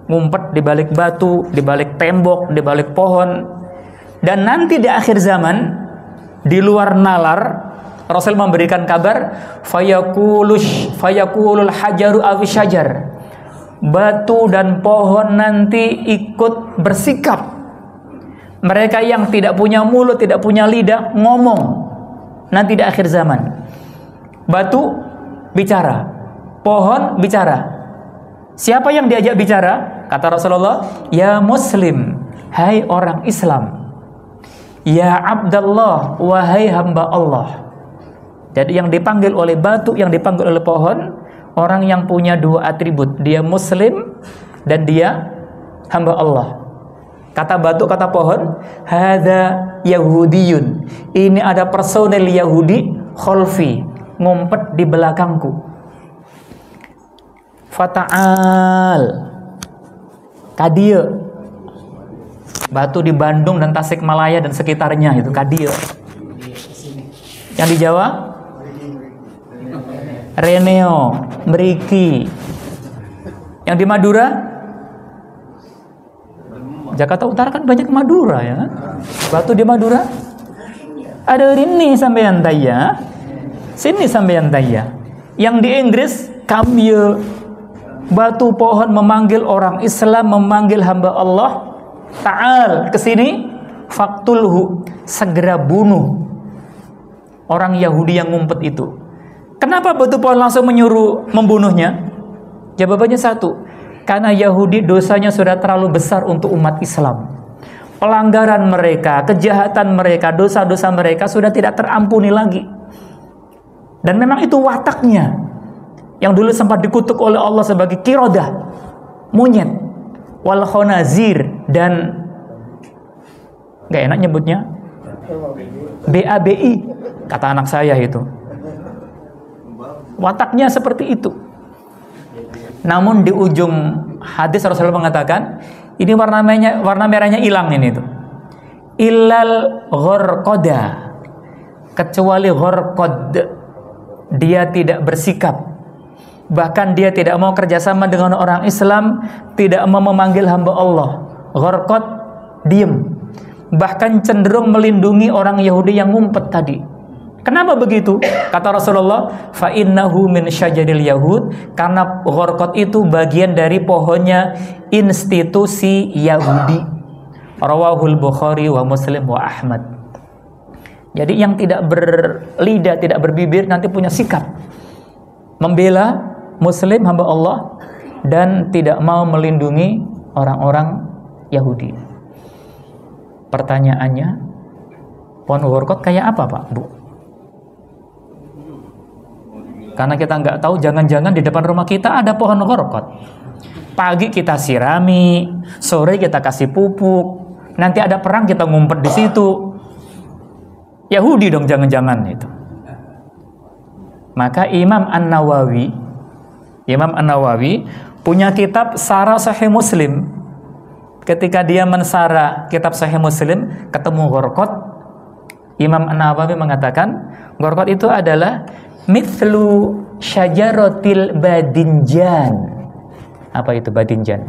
ngumpet di balik batu, di balik tembok, di balik pohon. Dan nanti di akhir zaman, di luar nalar, Rasul memberikan kabar, fayakulul hajaru awisyajar, batu dan pohon nanti ikut bersikap. Mereka yang tidak punya mulut, tidak punya lidah, ngomong nanti di akhir zaman. Batu bicara, pohon bicara. Siapa yang diajak bicara? Kata Rasulullah, ya muslim, hai orang Islam. Ya Abdallah, wahai hamba Allah. Jadi yang dipanggil oleh batu, yang dipanggil oleh pohon, orang yang punya dua atribut, dia muslim dan dia hamba Allah. Kata batu, kata pohon, hadza yahudiyun, ini ada personel Yahudi khalfi, ngumpet di belakangku. Fata'al, kadia, batu di Bandung dan Tasikmalaya dan sekitarnya itu kadia. Yang di Jawa Reneo, Meriki. Yang di Madura, Jakarta Utara kan banyak Madura ya kan? Batu di Madura ada rini sampeyan taya, sini sampeyan taya. Yang di Inggris Cambio, batu pohon memanggil orang Islam, memanggil hamba Allah. Ta'al, kesini. Faktulhu, segera bunuh orang Yahudi yang ngumpet itu. Kenapa batu pohon langsung menyuruh membunuhnya? Jawabannya satu, karena Yahudi dosanya sudah terlalu besar untuk umat Islam. Pelanggaran mereka, kejahatan mereka, dosa-dosa mereka sudah tidak terampuni lagi. Dan memang itu wataknya, yang dulu sempat dikutuk oleh Allah sebagai kirodah, monyet, wal khonazir, dan gak enak nyebutnya BABI, kata anak saya itu. Wataknya seperti itu. Namun di ujung hadis Rasulullah mengatakan, ini warna merahnya hilang ini tuh. Illal ghorqoda, kecuali ghorqod, dia tidak bersikap, bahkan dia tidak mau kerjasama dengan orang Islam, tidak mau memanggil hamba Allah. Ghorqod, diem, bahkan cenderung melindungi orang Yahudi yang ngumpet tadi. Kenapa begitu? Kata Rasulullah, fa innahu min syajaril yahud, karena ghorqot itu bagian dari pohonnya institusi Yahudi. Rawahul Bukhari wa Muslim wa Ahmad. Jadi yang tidak berlidah, tidak berbibir, nanti punya sikap membela Muslim, hamba Allah, dan tidak mau melindungi orang-orang Yahudi. Pertanyaannya, pohon ghorqot kayak apa, Pak, Bu? Karena kita nggak tahu, jangan-jangan di depan rumah kita ada pohon ghorqot. Pagi kita sirami, sore kita kasih pupuk, nanti ada perang kita ngumpet di situ. Yahudi dong jangan-jangan itu. Maka Imam An-Nawawi punya kitab Sarah Sahih Muslim. Ketika dia mensarah kitab Sahih Muslim, ketemu ghorqot, Imam An-Nawawi mengatakan ghorqot itu adalah mithlu syajaratil badinjan. Apa itu badinjan?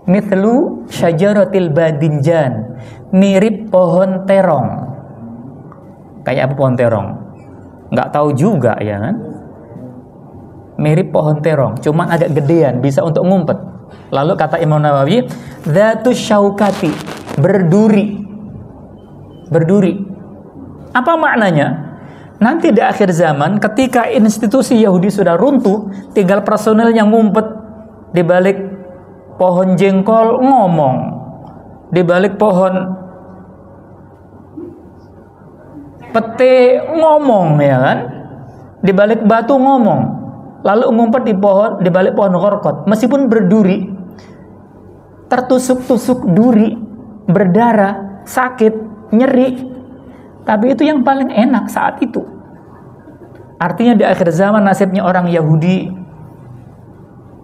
mithlu syajaratil badinjan, mirip pohon terong. Kayak apa pohon terong? Nggak tahu juga ya kan? Mirip pohon terong, cuman agak gedean, bisa untuk ngumpet. Lalu kata Imam Nawawi, dzatus syaukati, berduri. Berduri. Apa maknanya? Nanti di akhir zaman ketika institusi Yahudi sudah runtuh, tinggal personel yang ngumpet di balik pohon jengkol ngomong, di balik pohon pete ngomong ya kan, di balik batu ngomong, lalu ngumpet di balik pohon korkot, meskipun berduri, tertusuk-tusuk duri, berdarah, sakit, nyeri, tapi itu yang paling enak saat itu. Artinya di akhir zaman nasibnya orang Yahudi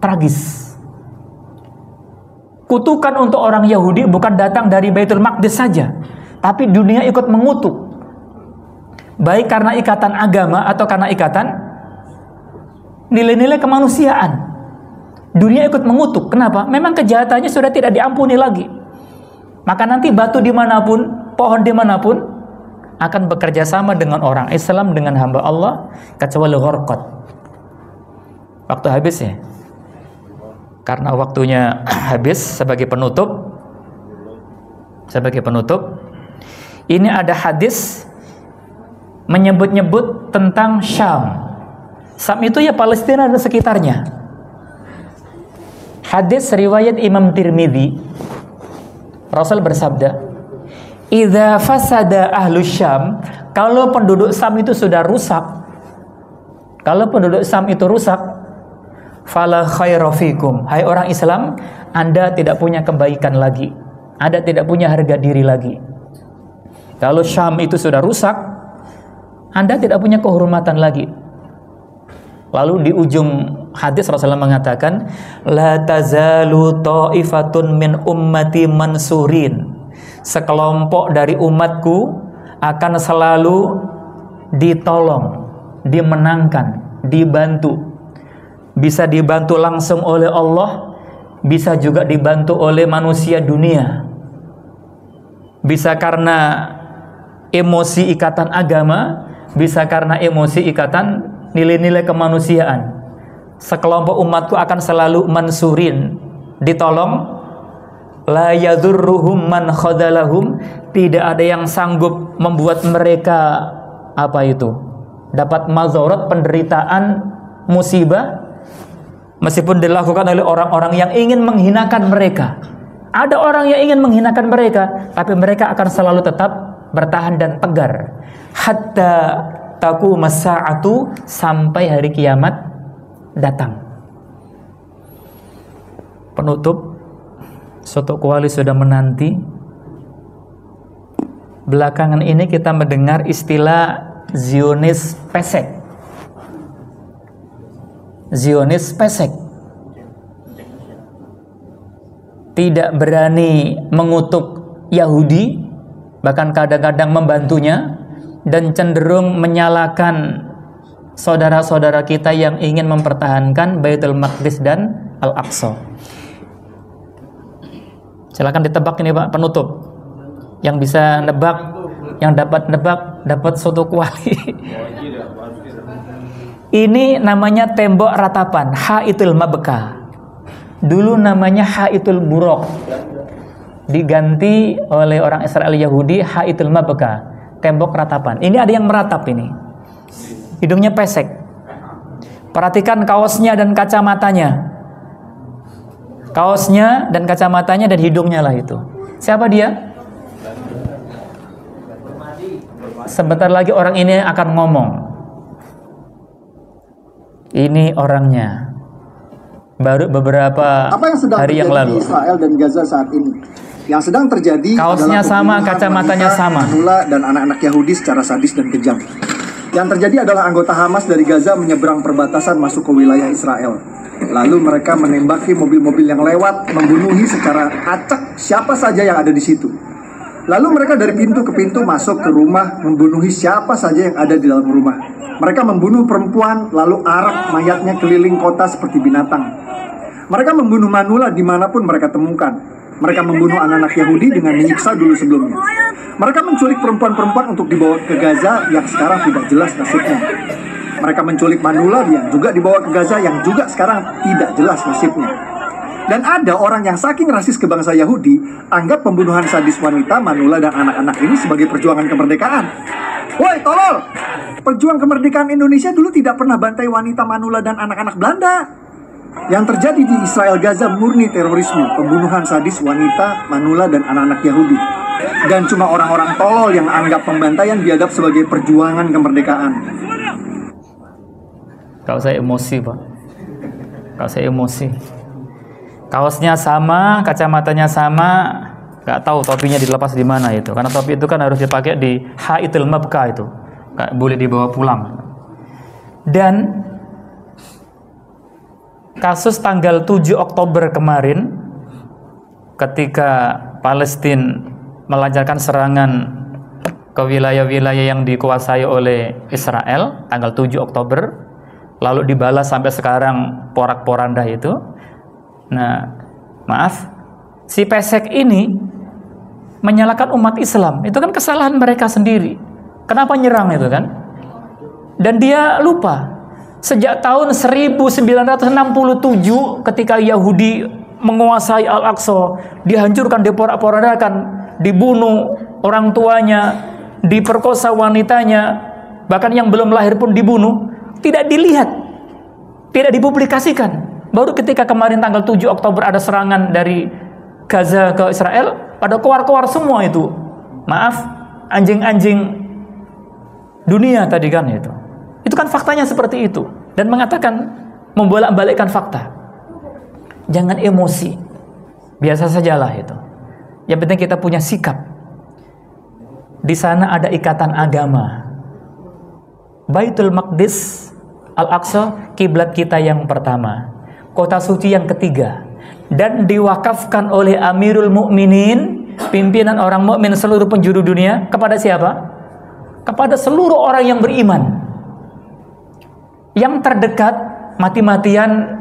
tragis. Kutukan untuk orang Yahudi bukan datang dari Baitul Maqdis saja, tapi dunia ikut mengutuk. Baik karena ikatan agama atau karena ikatan nilai-nilai kemanusiaan. Dunia ikut mengutuk. Kenapa? Memang kejahatannya sudah tidak diampuni lagi. Maka nanti batu dimanapun, pohon dimanapun akan bekerja sama dengan orang Islam, dengan hamba Allah, kecuali Ghorqad. Waktu habis ya. Karena waktunya habis, sebagai penutup, ini ada hadis menyebut-nyebut tentang Syam. Syam itu ya Palestina dan sekitarnya. Hadis riwayat Imam Tirmidzi, Rasul bersabda, idza fasada ahlu Syam, kalau penduduk Syam itu sudah rusak, fala khaira fikum, hai orang Islam, Anda tidak punya kebaikan lagi, Anda tidak punya harga diri lagi. Kalau Syam itu sudah rusak, Anda tidak punya kehormatan lagi. Lalu di ujung hadis Rasulullah mengatakan, la tazalu ta'ifatun min ummati mansurin, sekelompok dari umatku akan selalu ditolong, dimenangkan, dibantu. Bisa dibantu langsung oleh Allah, bisa juga dibantu oleh manusia dunia. Bisa karena emosi ikatan agama, bisa karena emosi ikatan nilai-nilai kemanusiaan. Sekelompok umatku akan selalu mansurin, ditolong. La yadurruhum man khadalahum, tidak ada yang sanggup membuat mereka dapat mazharat, penderitaan, musibah, meskipun dilakukan oleh orang-orang yang ingin menghinakan mereka. Ada orang yang ingin menghinakan mereka, tapi mereka akan selalu tetap bertahan dan tegar hatta taqumas sa'atu, sampai hari kiamat datang. Penutup, Soto Kuali sudah menanti. Belakangan ini kita mendengar istilah Zionis pesek. Zionis pesek. Tidak berani mengutuk Yahudi, bahkan kadang-kadang membantunya, dan cenderung menyalahkan saudara-saudara kita yang ingin mempertahankan Baitul Maqdis dan Al-Aqsa. Silakan ditebak ini Pak, penutup. Yang bisa nebak, yang dapat nebak, dapat Soto Kuali. Ini namanya tembok ratapan, Haitul Mabka. Dulu namanya Haitul Buraq. Diganti oleh orang Israel Yahudi Haitul Mabka, tembok ratapan. Ini ada yang meratap ini. Hidungnya pesek. Perhatikan kaosnya dan kacamatanya. Kaosnya dan kacamatanya dan hidungnya lah itu. Siapa dia? Sebentar lagi orang ini akan ngomong. Ini orangnya. Baru beberapa hari yang lalu. Israel dan Gaza saat ini. Yang sedang terjadi, kaosnya sama, kacamatanya sama. Dan anak-anak Yahudi secara sadis dan kejam. Yang terjadi adalah anggota Hamas dari Gaza menyeberang perbatasan masuk ke wilayah Israel. Lalu mereka menembaki mobil-mobil yang lewat, membunuhi secara acak siapa saja yang ada di situ. Lalu mereka dari pintu ke pintu masuk ke rumah, membunuhi siapa saja yang ada di dalam rumah. Mereka membunuh perempuan, lalu arak mayatnya keliling kota seperti binatang. Mereka membunuh manula dimanapun mereka temukan. Mereka membunuh anak-anak Yahudi dengan menyiksa dulu sebelumnya. Mereka menculik perempuan-perempuan untuk dibawa ke Gaza yang sekarang tidak jelas nasibnya. Mereka menculik manula yang juga dibawa ke Gaza yang juga sekarang tidak jelas nasibnya. Dan ada orang yang saking rasis ke bangsa Yahudi, anggap pembunuhan sadis wanita, manula, dan anak-anak ini sebagai perjuangan kemerdekaan. Woi, tolol! Pejuang kemerdekaan Indonesia dulu tidak pernah bantai wanita, manula, dan anak-anak Belanda. Yang terjadi di Israel Gaza murni terorisme, pembunuhan sadis wanita, manula, dan anak-anak Yahudi. Dan cuma orang-orang tolol yang anggap pembantaian dianggap sebagai perjuangan kemerdekaan. Kalau saya emosi, Pak. Kalau saya emosi. Kaosnya sama, kacamatanya sama, nggak tahu topinya dilepas di mana itu. Karena topi itu kan harus dipakai di Haitul Mabka itu. Nggak boleh dibawa pulang. Dan kasus tanggal 7 Oktober kemarin, ketika Palestina melancarkan serangan ke wilayah-wilayah yang dikuasai oleh Israel, tanggal 7 Oktober, lalu dibalas sampai sekarang porak-poranda itu. Nah, maaf, si pesek ini menyalahkan umat Islam. Itu kan kesalahan mereka sendiri. Kenapa nyerang itu kan? Dan dia lupa, sejak tahun 1967 ketika Yahudi menguasai Al-Aqsa, dihancurkan, diporak-porandakan, dibunuh orang tuanya, diperkosa wanitanya, bahkan yang belum lahir pun dibunuh, tidak dilihat, tidak dipublikasikan. Baru ketika kemarin tanggal 7 Oktober ada serangan dari Gaza ke Israel, pada keluar-keluar semua itu. Maaf, anjing-anjing dunia tadi kan itu. Itu kan faktanya seperti itu. Dan mengatakan, membolak-balikkan fakta. Jangan emosi. Biasa sajalah itu. Yang penting kita punya sikap. Di sana ada ikatan agama. Baitul Maqdis, Al-Aqsa, kiblat kita yang pertama. Kota suci yang ketiga. Dan diwakafkan oleh Amirul Mukminin, pimpinan orang mukmin seluruh penjuru dunia, kepada siapa? Kepada seluruh orang yang beriman. Yang terdekat mati-matian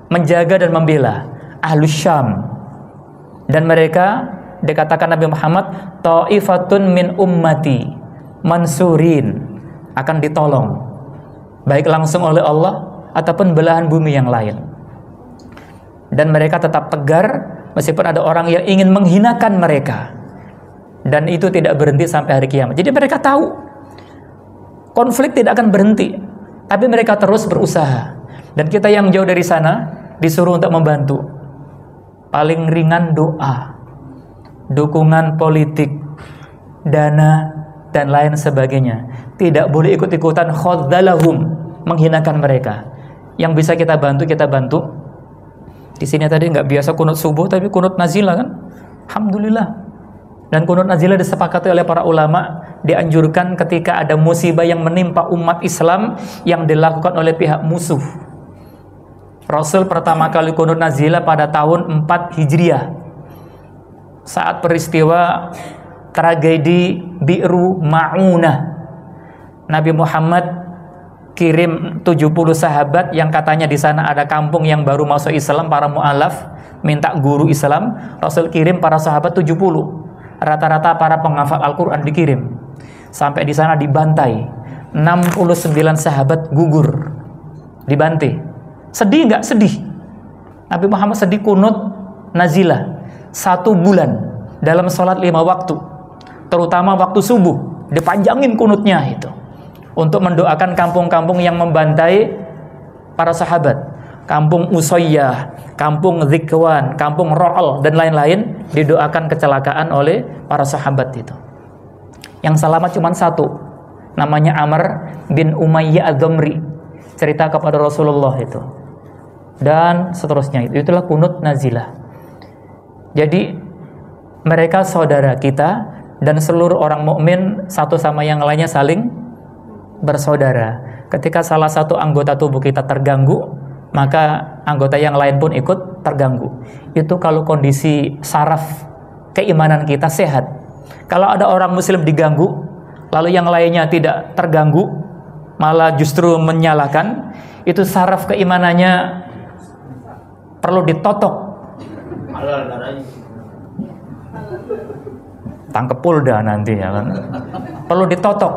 menjaga dan membela Ahlus Syam. Dan mereka dikatakan Nabi Muhammad, ta'ifatun min ummati mansurin, akan ditolong baik langsung oleh Allah ataupun belahan bumi yang lain. Dan mereka tetap tegar meskipun ada orang yang ingin menghinakan mereka. Dan itu tidak berhenti sampai hari kiamat. Jadi mereka tahu konflik tidak akan berhenti, tapi mereka terus berusaha. Dan kita yang jauh dari sana disuruh untuk membantu. Paling ringan doa, dukungan politik, dana, dan lain sebagainya. Tidak boleh ikut-ikutan khadzalahum, menghinakan mereka. Yang bisa kita bantu, kita bantu. Di sini tadi nggak biasa kunut subuh, tapi kunut nazilah kan? Alhamdulillah. Dan kunut nazilah disepakati oleh para ulama, dianjurkan ketika ada musibah yang menimpa umat Islam yang dilakukan oleh pihak musuh. Rasul pertama kali kunut nazilah pada tahun 4 Hijriah. Saat peristiwa tragedi Bi'ru Ma'unah. Nabi Muhammad kirim 70 sahabat yang katanya di sana ada kampung yang baru masuk Islam, para mu'alaf, minta guru Islam. Rasul kirim para sahabat 70. Rata-rata para penghafal Al-Quran dikirim. Sampai di sana dibantai. 69 sahabat gugur, dibantai. Sedih nggak? Sedih. Nabi Muhammad sedih kunut nazilah 1 bulan dalam sholat 5 waktu, terutama waktu subuh, dipanjangin kunutnya itu untuk mendoakan kampung-kampung yang membantai para sahabat. Kampung Usayyah, kampung Dzikwan, kampung Ro'al, dan lain-lain didoakan kecelakaan oleh para sahabat itu. Yang selamat cuma 1, namanya Amr bin Umayyah Ad-Dhamri, cerita kepada Rasulullah itu. Dan seterusnya itu. Itulah kunut nazilah. Jadi mereka saudara kita, dan seluruh orang mukmin satu sama yang lainnya saling bersaudara. Ketika salah satu anggota tubuh kita terganggu, maka anggota yang lain pun ikut terganggu. Itu kalau kondisi saraf keimanan kita sehat. Kalau ada orang muslim diganggu, lalu yang lainnya tidak terganggu, malah justru menyalahkan, itu saraf keimanannya perlu ditotok. Tangkep Polda nanti ya kan. Perlu ditotok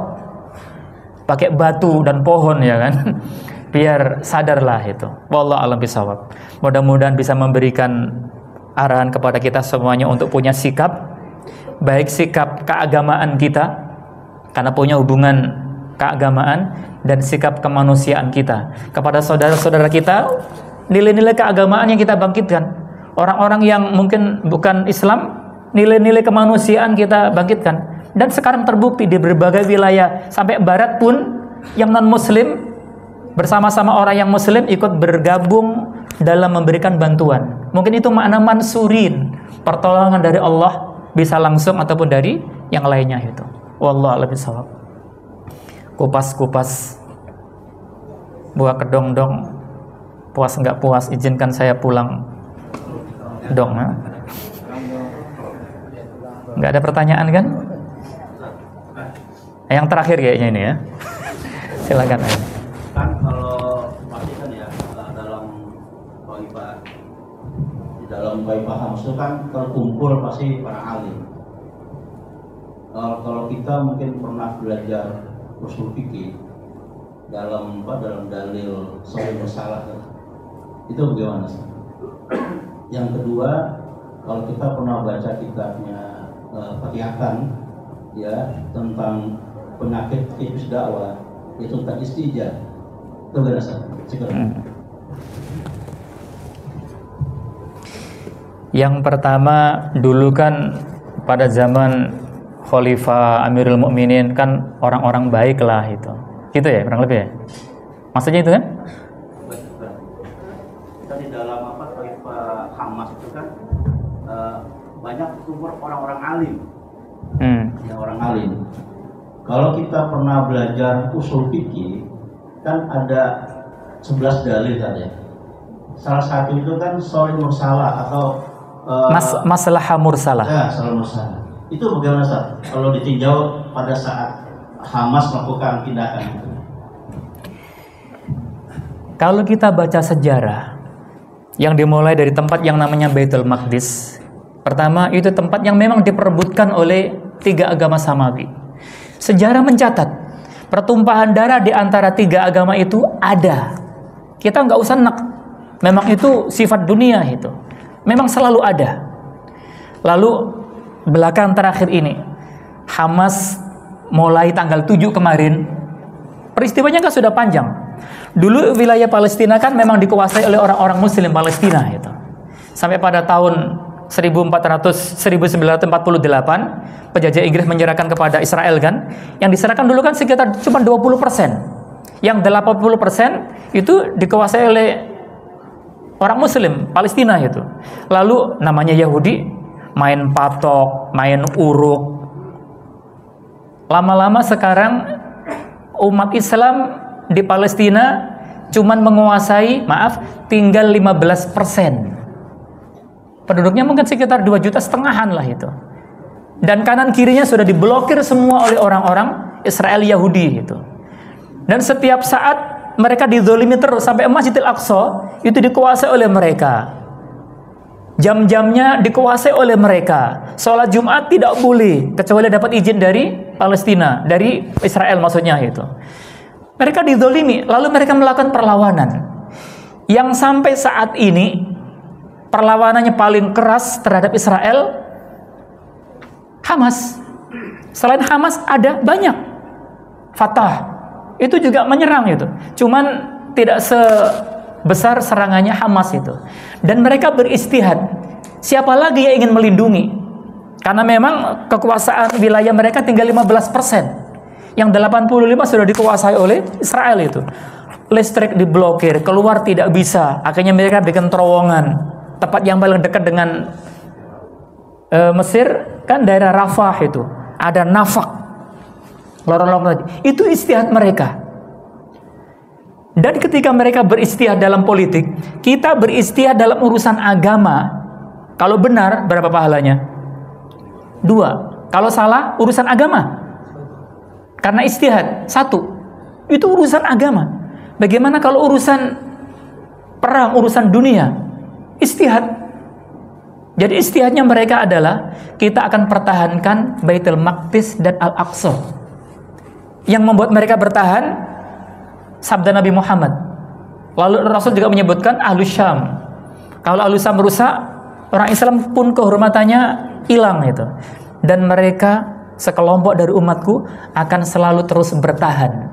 pakai batu dan pohon ya kan. Biar sadarlah itu. Wallahu a'lam bishawab. Mudah-mudahan bisa memberikan arahan kepada kita semuanya untuk punya sikap, baik sikap keagamaan kita karena punya hubungan keagamaan, dan sikap kemanusiaan kita kepada saudara-saudara kita, nilai-nilai keagamaan yang kita bangkitkan. Orang-orang yang mungkin bukan Islam, nilai-nilai kemanusiaan kita bangkitkan. Dan sekarang terbukti di berbagai wilayah sampai barat pun yang non-muslim bersama-sama orang yang muslim ikut bergabung dalam memberikan bantuan. Mungkin itu makna mansurin, pertolongan dari Allah, bisa langsung ataupun dari yang lainnya itu. Wallahu a'lam bishawab. Kupas-kupas, buah kedong-dong, puas nggak puas, izinkan saya pulang dong. Nggak ada pertanyaan kan? Yang terakhir kayaknya ini ya. Silakan. Kan kalau pasti kan ya dalam Thaifah, di dalam Thaifah Hamas itu kan terkumpul pasti para alim. Kalau kita mungkin pernah belajar usul fikih dalam dalil sahih masalah itu bagaimana sih? Yang kedua, kalau kita pernah baca kitabnya Fatihatan ya tentang penyakit tipis dakwah, itu tentang istijah, itu bagaimana sih? Yang pertama, dulu kan pada zaman Khalifah Amirul Mukminin kan orang-orang baik lah itu. Gitu ya, kurang lebih ya. Maksudnya itu kan? Kita di dalam Thaifah Hamas itu kan banyak sumber orang-orang alim. Ya, orang alim. Kalau kita pernah belajar usul fikih, kan ada 11 dalil tadi. Salah satu itu kan sholih mursalah atau masalah mursalah. Ya, sholih mursalah. Itu bagaimana Ustaz? Kalau ditinjau pada saat Hamas melakukan tindakan itu. Kalau kita baca sejarah yang dimulai dari tempat yang namanya Baitul Maqdis, pertama itu tempat yang memang diperebutkan oleh 3 agama samawi. Sejarah mencatat pertumpahan darah di antara 3 agama itu ada. Kita nggak usah nek, memang itu sifat dunia itu, memang selalu ada. Lalu belakang terakhir ini, Hamas mulai tanggal 7 kemarin, peristiwanya kan sudah panjang. Dulu wilayah Palestina kan memang dikuasai oleh orang-orang Muslim Palestina itu. Sampai pada tahun 1948 penjajah Inggris menyerahkan kepada Israel kan. Yang diserahkan dulu kan sekitar cuma 20%. Yang 80% itu dikuasai oleh orang Muslim Palestina itu. Lalu namanya Yahudi main patok, main uruk. Lama-lama sekarang umat Islam di Palestina cuman menguasai, tinggal 15%. Penduduknya mungkin sekitar 2,5 jutaan lah itu. Dan kanan kirinya sudah diblokir semua oleh orang-orang Israel Yahudi itu. Dan setiap saat mereka dizolimi terus sampai Masjidil Aqsa itu dikuasai oleh mereka. Jam-jamnya dikuasai oleh mereka. Sholat Jumat tidak boleh kecuali dapat izin dari Palestina, dari Israel maksudnya itu. Mereka dizolimi, lalu mereka melakukan perlawanan. Yang sampai saat ini perlawanannya paling keras terhadap Israel Hamas. Selain Hamas ada banyak. Fatah itu juga menyerang itu. Cuman tidak sebesar serangannya Hamas itu. Dan mereka beristihad. Siapa lagi yang ingin melindungi? Karena memang kekuasaan wilayah mereka tinggal 15%. Yang 85 sudah dikuasai oleh Israel itu. Listrik diblokir, keluar tidak bisa. Akhirnya mereka bikin terowongan. Tempat yang paling dekat dengan Mesir kan daerah Rafah itu. Ada nafak. Lorong-lorong itu istihad mereka. Dan ketika mereka beristihad dalam politik, kita beristihad dalam urusan agama. Kalau benar, berapa pahalanya? 2. Kalau salah, urusan agama. Karena istihad, 1. Itu urusan agama. Bagaimana kalau urusan perang, urusan dunia? Istihad. Jadi istihadnya mereka adalah kita akan pertahankan Baitul Maqdis dan Al-Aqsa. Yang membuat mereka bertahan sabda Nabi Muhammad. Lalu Rasul juga menyebutkan Ahlus Syam. Kalau Ahlus Syam rusak, orang Islam pun kehormatannya hilang itu. Dan mereka sekelompok dari umatku akan selalu terus bertahan.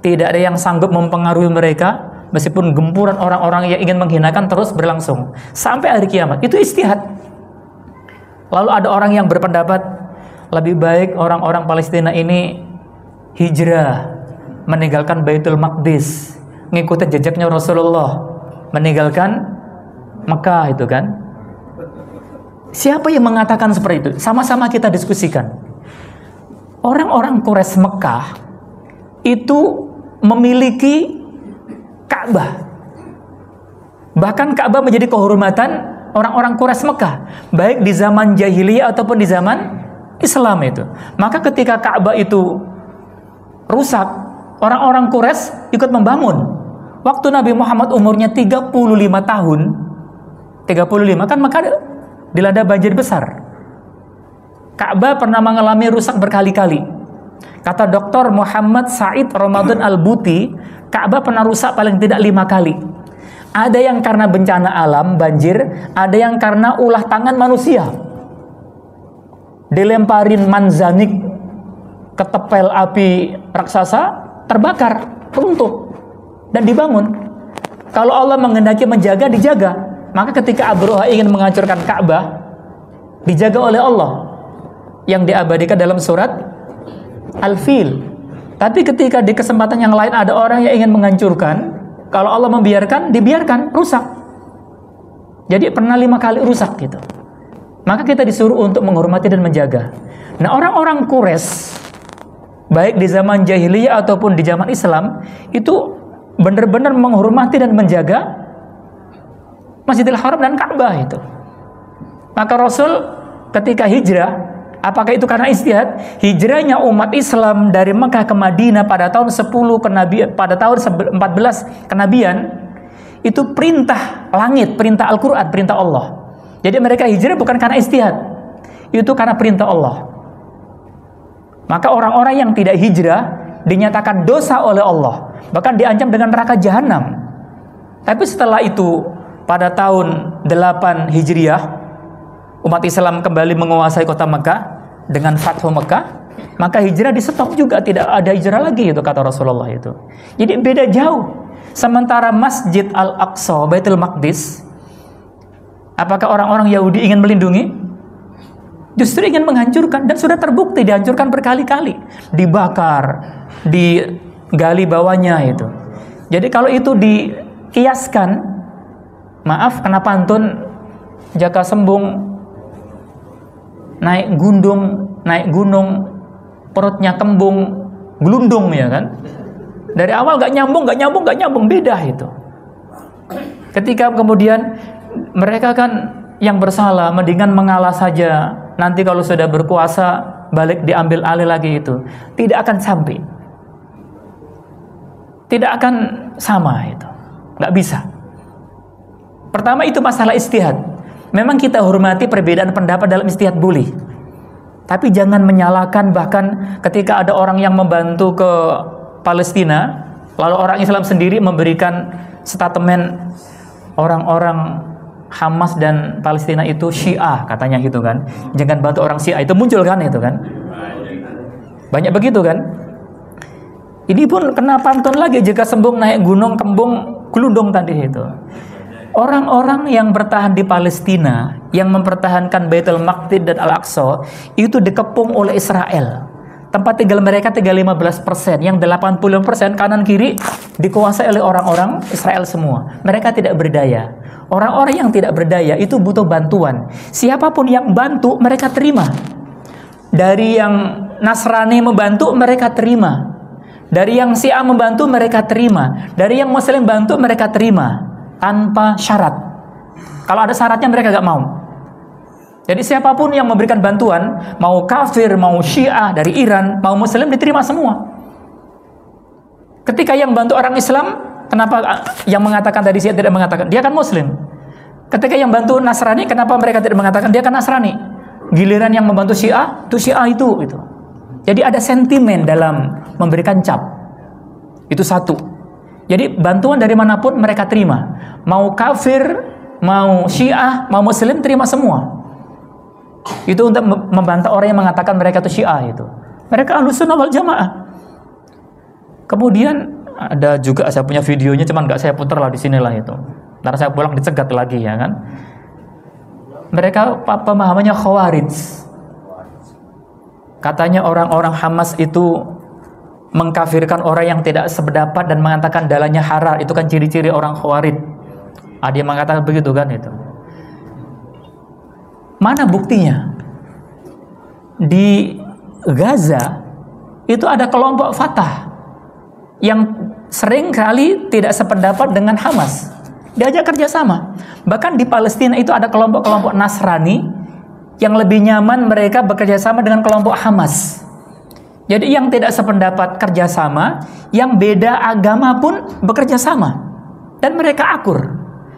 Tidak ada yang sanggup mempengaruhi mereka. Meskipun gempuran orang-orang yang ingin menghinakan terus berlangsung sampai hari kiamat. Itu istihad. Lalu ada orang yang berpendapat lebih baik orang-orang Palestina ini hijrah, meninggalkan Baitul Maqdis, ngikutin jejaknya Rasulullah, meninggalkan Mekah itu kan. Siapa yang mengatakan seperti itu? Sama-sama kita diskusikan. Orang-orang Quraisy Mekah itu memiliki Ka'bah. Bahkan Ka'bah menjadi kehormatan orang-orang Quraisy Mekah, baik di zaman jahiliyah ataupun di zaman Islam itu. Maka ketika Ka'bah itu rusak, orang-orang Quraisy ikut membangun. Waktu Nabi Muhammad umurnya 35 tahun, 35 kan maka dilanda banjir besar. Ka'bah pernah mengalami rusak berkali-kali. Kata Dr. Muhammad Said Ramadan Al-Buti, Ka'bah pernah rusak paling tidak 5 kali. Ada yang karena bencana alam, banjir, ada yang karena ulah tangan manusia. Dilemparin manzanik, ketepel api raksasa, terbakar, runtuh, dan dibangun. Kalau Allah menghendaki menjaga, dijaga. Maka ketika Abraha ingin menghancurkan Ka'bah, dijaga oleh Allah. Yang diabadikan dalam surat Al-Fil. Tapi ketika di kesempatan yang lain ada orang yang ingin menghancurkan, kalau Allah membiarkan, dibiarkan, rusak. Jadi pernah 5 kali rusak gitu. Maka kita disuruh untuk menghormati dan menjaga. Nah, orang-orang Quraisy, baik di zaman jahiliyah ataupun di zaman Islam, itu benar-benar menghormati dan menjaga Masjidil Haram dan Ka'bah itu. Maka Rasul ketika hijrah, apakah itu karena istihad? Hijrahnya umat Islam dari Mekah ke Madinah pada tahun 10 kenabian, pada tahun 14 kenabian, itu perintah langit, perintah Al-Qur'an, perintah Allah. Jadi mereka hijrah bukan karena istihad. Itu karena perintah Allah. Maka orang-orang yang tidak hijrah dinyatakan dosa oleh Allah, bahkan diancam dengan neraka jahanam. Tapi setelah itu pada tahun 8 Hijriah, umat Islam kembali menguasai kota Mekah dengan Fathu Mekah, maka hijrah di stop juga, tidak ada hijrah lagi itu kata Rasulullah itu. Jadi beda jauh. Sementara Masjid Al-Aqsa, Baitul Maqdis, apakah orang-orang Yahudi ingin melindungi? Justru ingin menghancurkan, dan sudah terbukti dihancurkan berkali-kali, dibakar, digali bawahnya itu. Jadi kalau itu dikiaskan, maaf kena pantun Jaka Sembung, naik gunung, perutnya kembung, gelundung ya kan. Dari awal gak nyambung, beda itu. Ketika kemudian mereka kan yang bersalah, mendingan mengalah saja. Nanti kalau sudah berkuasa, balik diambil alih lagi itu. Tidak akan sampai. Tidak akan sama itu. Gak bisa. Pertama itu masalah istihad. Memang kita hormati perbedaan pendapat dalam istihad boleh. Tapi jangan menyalahkan, bahkan ketika ada orang yang membantu ke Palestina, lalu orang Islam sendiri memberikan statement orang-orang Hamas dan Palestina itu Syiah katanya gitu kan. Jangan bantu orang Syiah, itu muncul kan itu kan. Banyak begitu kan. Ini pun kena pantun lagi, jika sembung naik gunung kembung gelundung tadi itu. Orang-orang yang bertahan di Palestina, yang mempertahankan Baitul Maqdis dan Al-Aqsa, itu dikepung oleh Israel. Tempat tinggal mereka tinggal 15%, yang 80% kanan kiri dikuasai oleh orang-orang Israel semua. Mereka tidak berdaya. Orang-orang yang tidak berdaya itu butuh bantuan. Siapapun yang bantu, mereka terima. Dari yang Nasrani membantu, mereka terima. Dari yang Syiah membantu, mereka terima. Dari yang Muslim bantu, mereka terima. Tanpa syarat. Kalau ada syaratnya mereka gak mau. Jadi siapapun yang memberikan bantuan, mau kafir, mau Syiah dari Iran, mau Muslim, diterima semua. Ketika yang bantu orang Islam, kenapa yang mengatakan tadi Syiah tidak mengatakan? Dia kan Muslim. Ketika yang bantu Nasrani, kenapa mereka tidak mengatakan dia kan Nasrani? Giliran yang membantu Syiah, itu Syiah itu. Jadi ada sentimen dalam memberikan cap. Itu satu. Jadi bantuan dari manapun mereka terima. Mau kafir, mau Syiah, mau Muslim, terima semua. Itu untuk membantah orang yang mengatakan mereka itu Syiah itu. Mereka Ahlussunnah wal Jamaah. Kemudian ada juga saya punya videonya, cuman nggak saya putar lah di sinilah itu. Ntar saya pulang dicegat lagi ya kan. Mereka pemahamannya Khawarij. Katanya orang-orang Hamas itu mengkafirkan orang yang tidak sependapat dan mengatakan darahnya haram. Itu kan ciri-ciri orang Khawarij. Ada yang mengatakan begitu kan itu. Mana buktinya? Di Gaza itu ada kelompok Fatah yang sering kali tidak sependapat dengan Hamas. Diajak kerjasama. Bahkan di Palestina itu ada kelompok-kelompok Nasrani yang lebih nyaman mereka bekerjasama dengan kelompok Hamas. Jadi yang tidak sependapat kerjasama, yang beda agama pun bekerjasama. Dan mereka akur.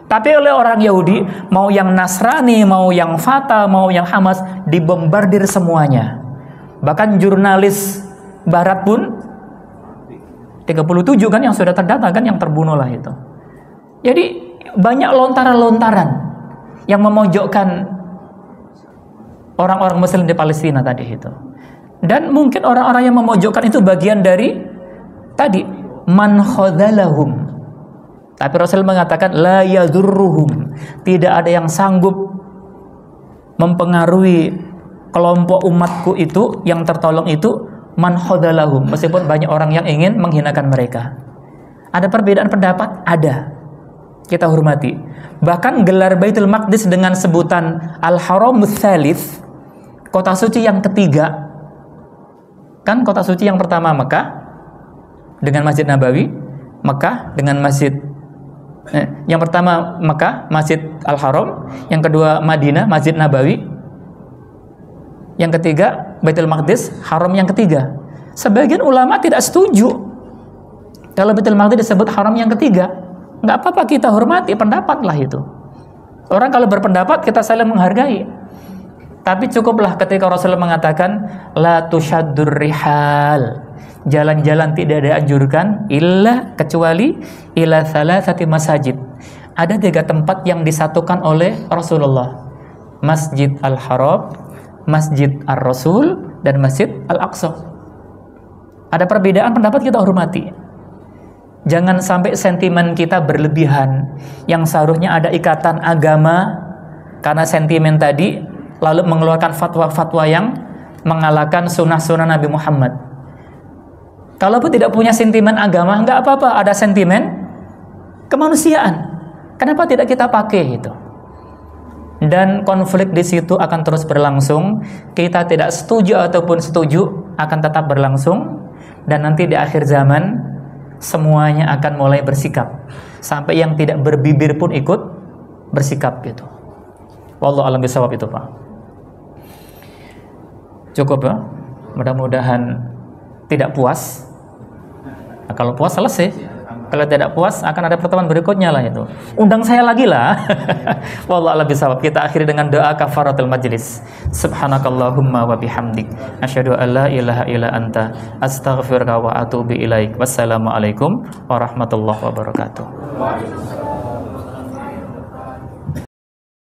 Tapi oleh orang Yahudi, mau yang Nasrani, mau yang Fatah, mau yang Hamas, dibombardir semuanya. Bahkan jurnalis Barat pun 37 kan yang sudah terdata kan yang terbunuh lah itu. Jadi banyak lontaran-lontaran yang memojokkan orang-orang Muslim di Palestina tadi itu. Dan mungkin orang-orang yang memojokkan itu bagian dari tadi man khadzalahum. Tapi Rasul mengatakan la yadurruhum, tidak ada yang sanggup mempengaruhi kelompok umatku itu yang tertolong itu man khadzalahum, meskipun banyak orang yang ingin menghinakan mereka. Ada perbedaan pendapat? Ada. Kita hormati. Bahkan gelar Baitul Maqdis dengan sebutan Al-Haramus Tsalits, kota suci yang ketiga. Kan kota suci yang pertama Mekah dengan Masjid Nabawi, Mekah dengan Masjid yang pertama Mekah, Masjid Al-Haram, yang kedua Madinah, Masjid Nabawi, yang ketiga Baitul Maqdis, Haram yang ketiga. Sebagian ulama tidak setuju kalau Baitul Maqdis disebut Haram yang ketiga. Nggak apa-apa, kita hormati pendapat lah itu. Orang kalau berpendapat kita saling menghargai. Tapi cukuplah ketika Rasulullah mengatakan la tusyaddur rihal, jalan-jalan tidak dianjurkan illa kecuali ila salasati masajid. Ada 3 tempat yang disatukan oleh Rasulullah. Masjid Al-Haram, Masjid Ar-Rasul, dan Masjid Al-Aqsa. Ada perbedaan pendapat, kita hormati. Jangan sampai sentimen kita berlebihan, yang seharusnya ada ikatan agama karena sentimen tadi, lalu mengeluarkan fatwa-fatwa yang mengalahkan sunnah-sunnah Nabi Muhammad. Kalaupun tidak punya sentimen agama, nggak apa-apa, ada sentimen kemanusiaan. Kenapa tidak kita pakai itu? Dan konflik di situ akan terus berlangsung. Kita tidak setuju ataupun setuju akan tetap berlangsung, dan nanti di akhir zaman semuanya akan mulai bersikap, sampai yang tidak berbibir pun ikut bersikap gitu. Wallahu a'lam bishawab itu, Pak. Cukup ya. Mudah-mudahan tidak puas. Nah, kalau puas selesai. Kalau tidak puas akan ada pertemuan berikutnya lah itu. Undang saya lagi lah. Wallahu a'lam bishawab. Kita akhiri dengan doa kafaratul majlis. Subhanakallahumma wa bihamdik, asyhadu an la ilaha illa anta, astaghfiruka wa atubu ilaik. Wassalamualaikum warahmatullahi wabarakatuh.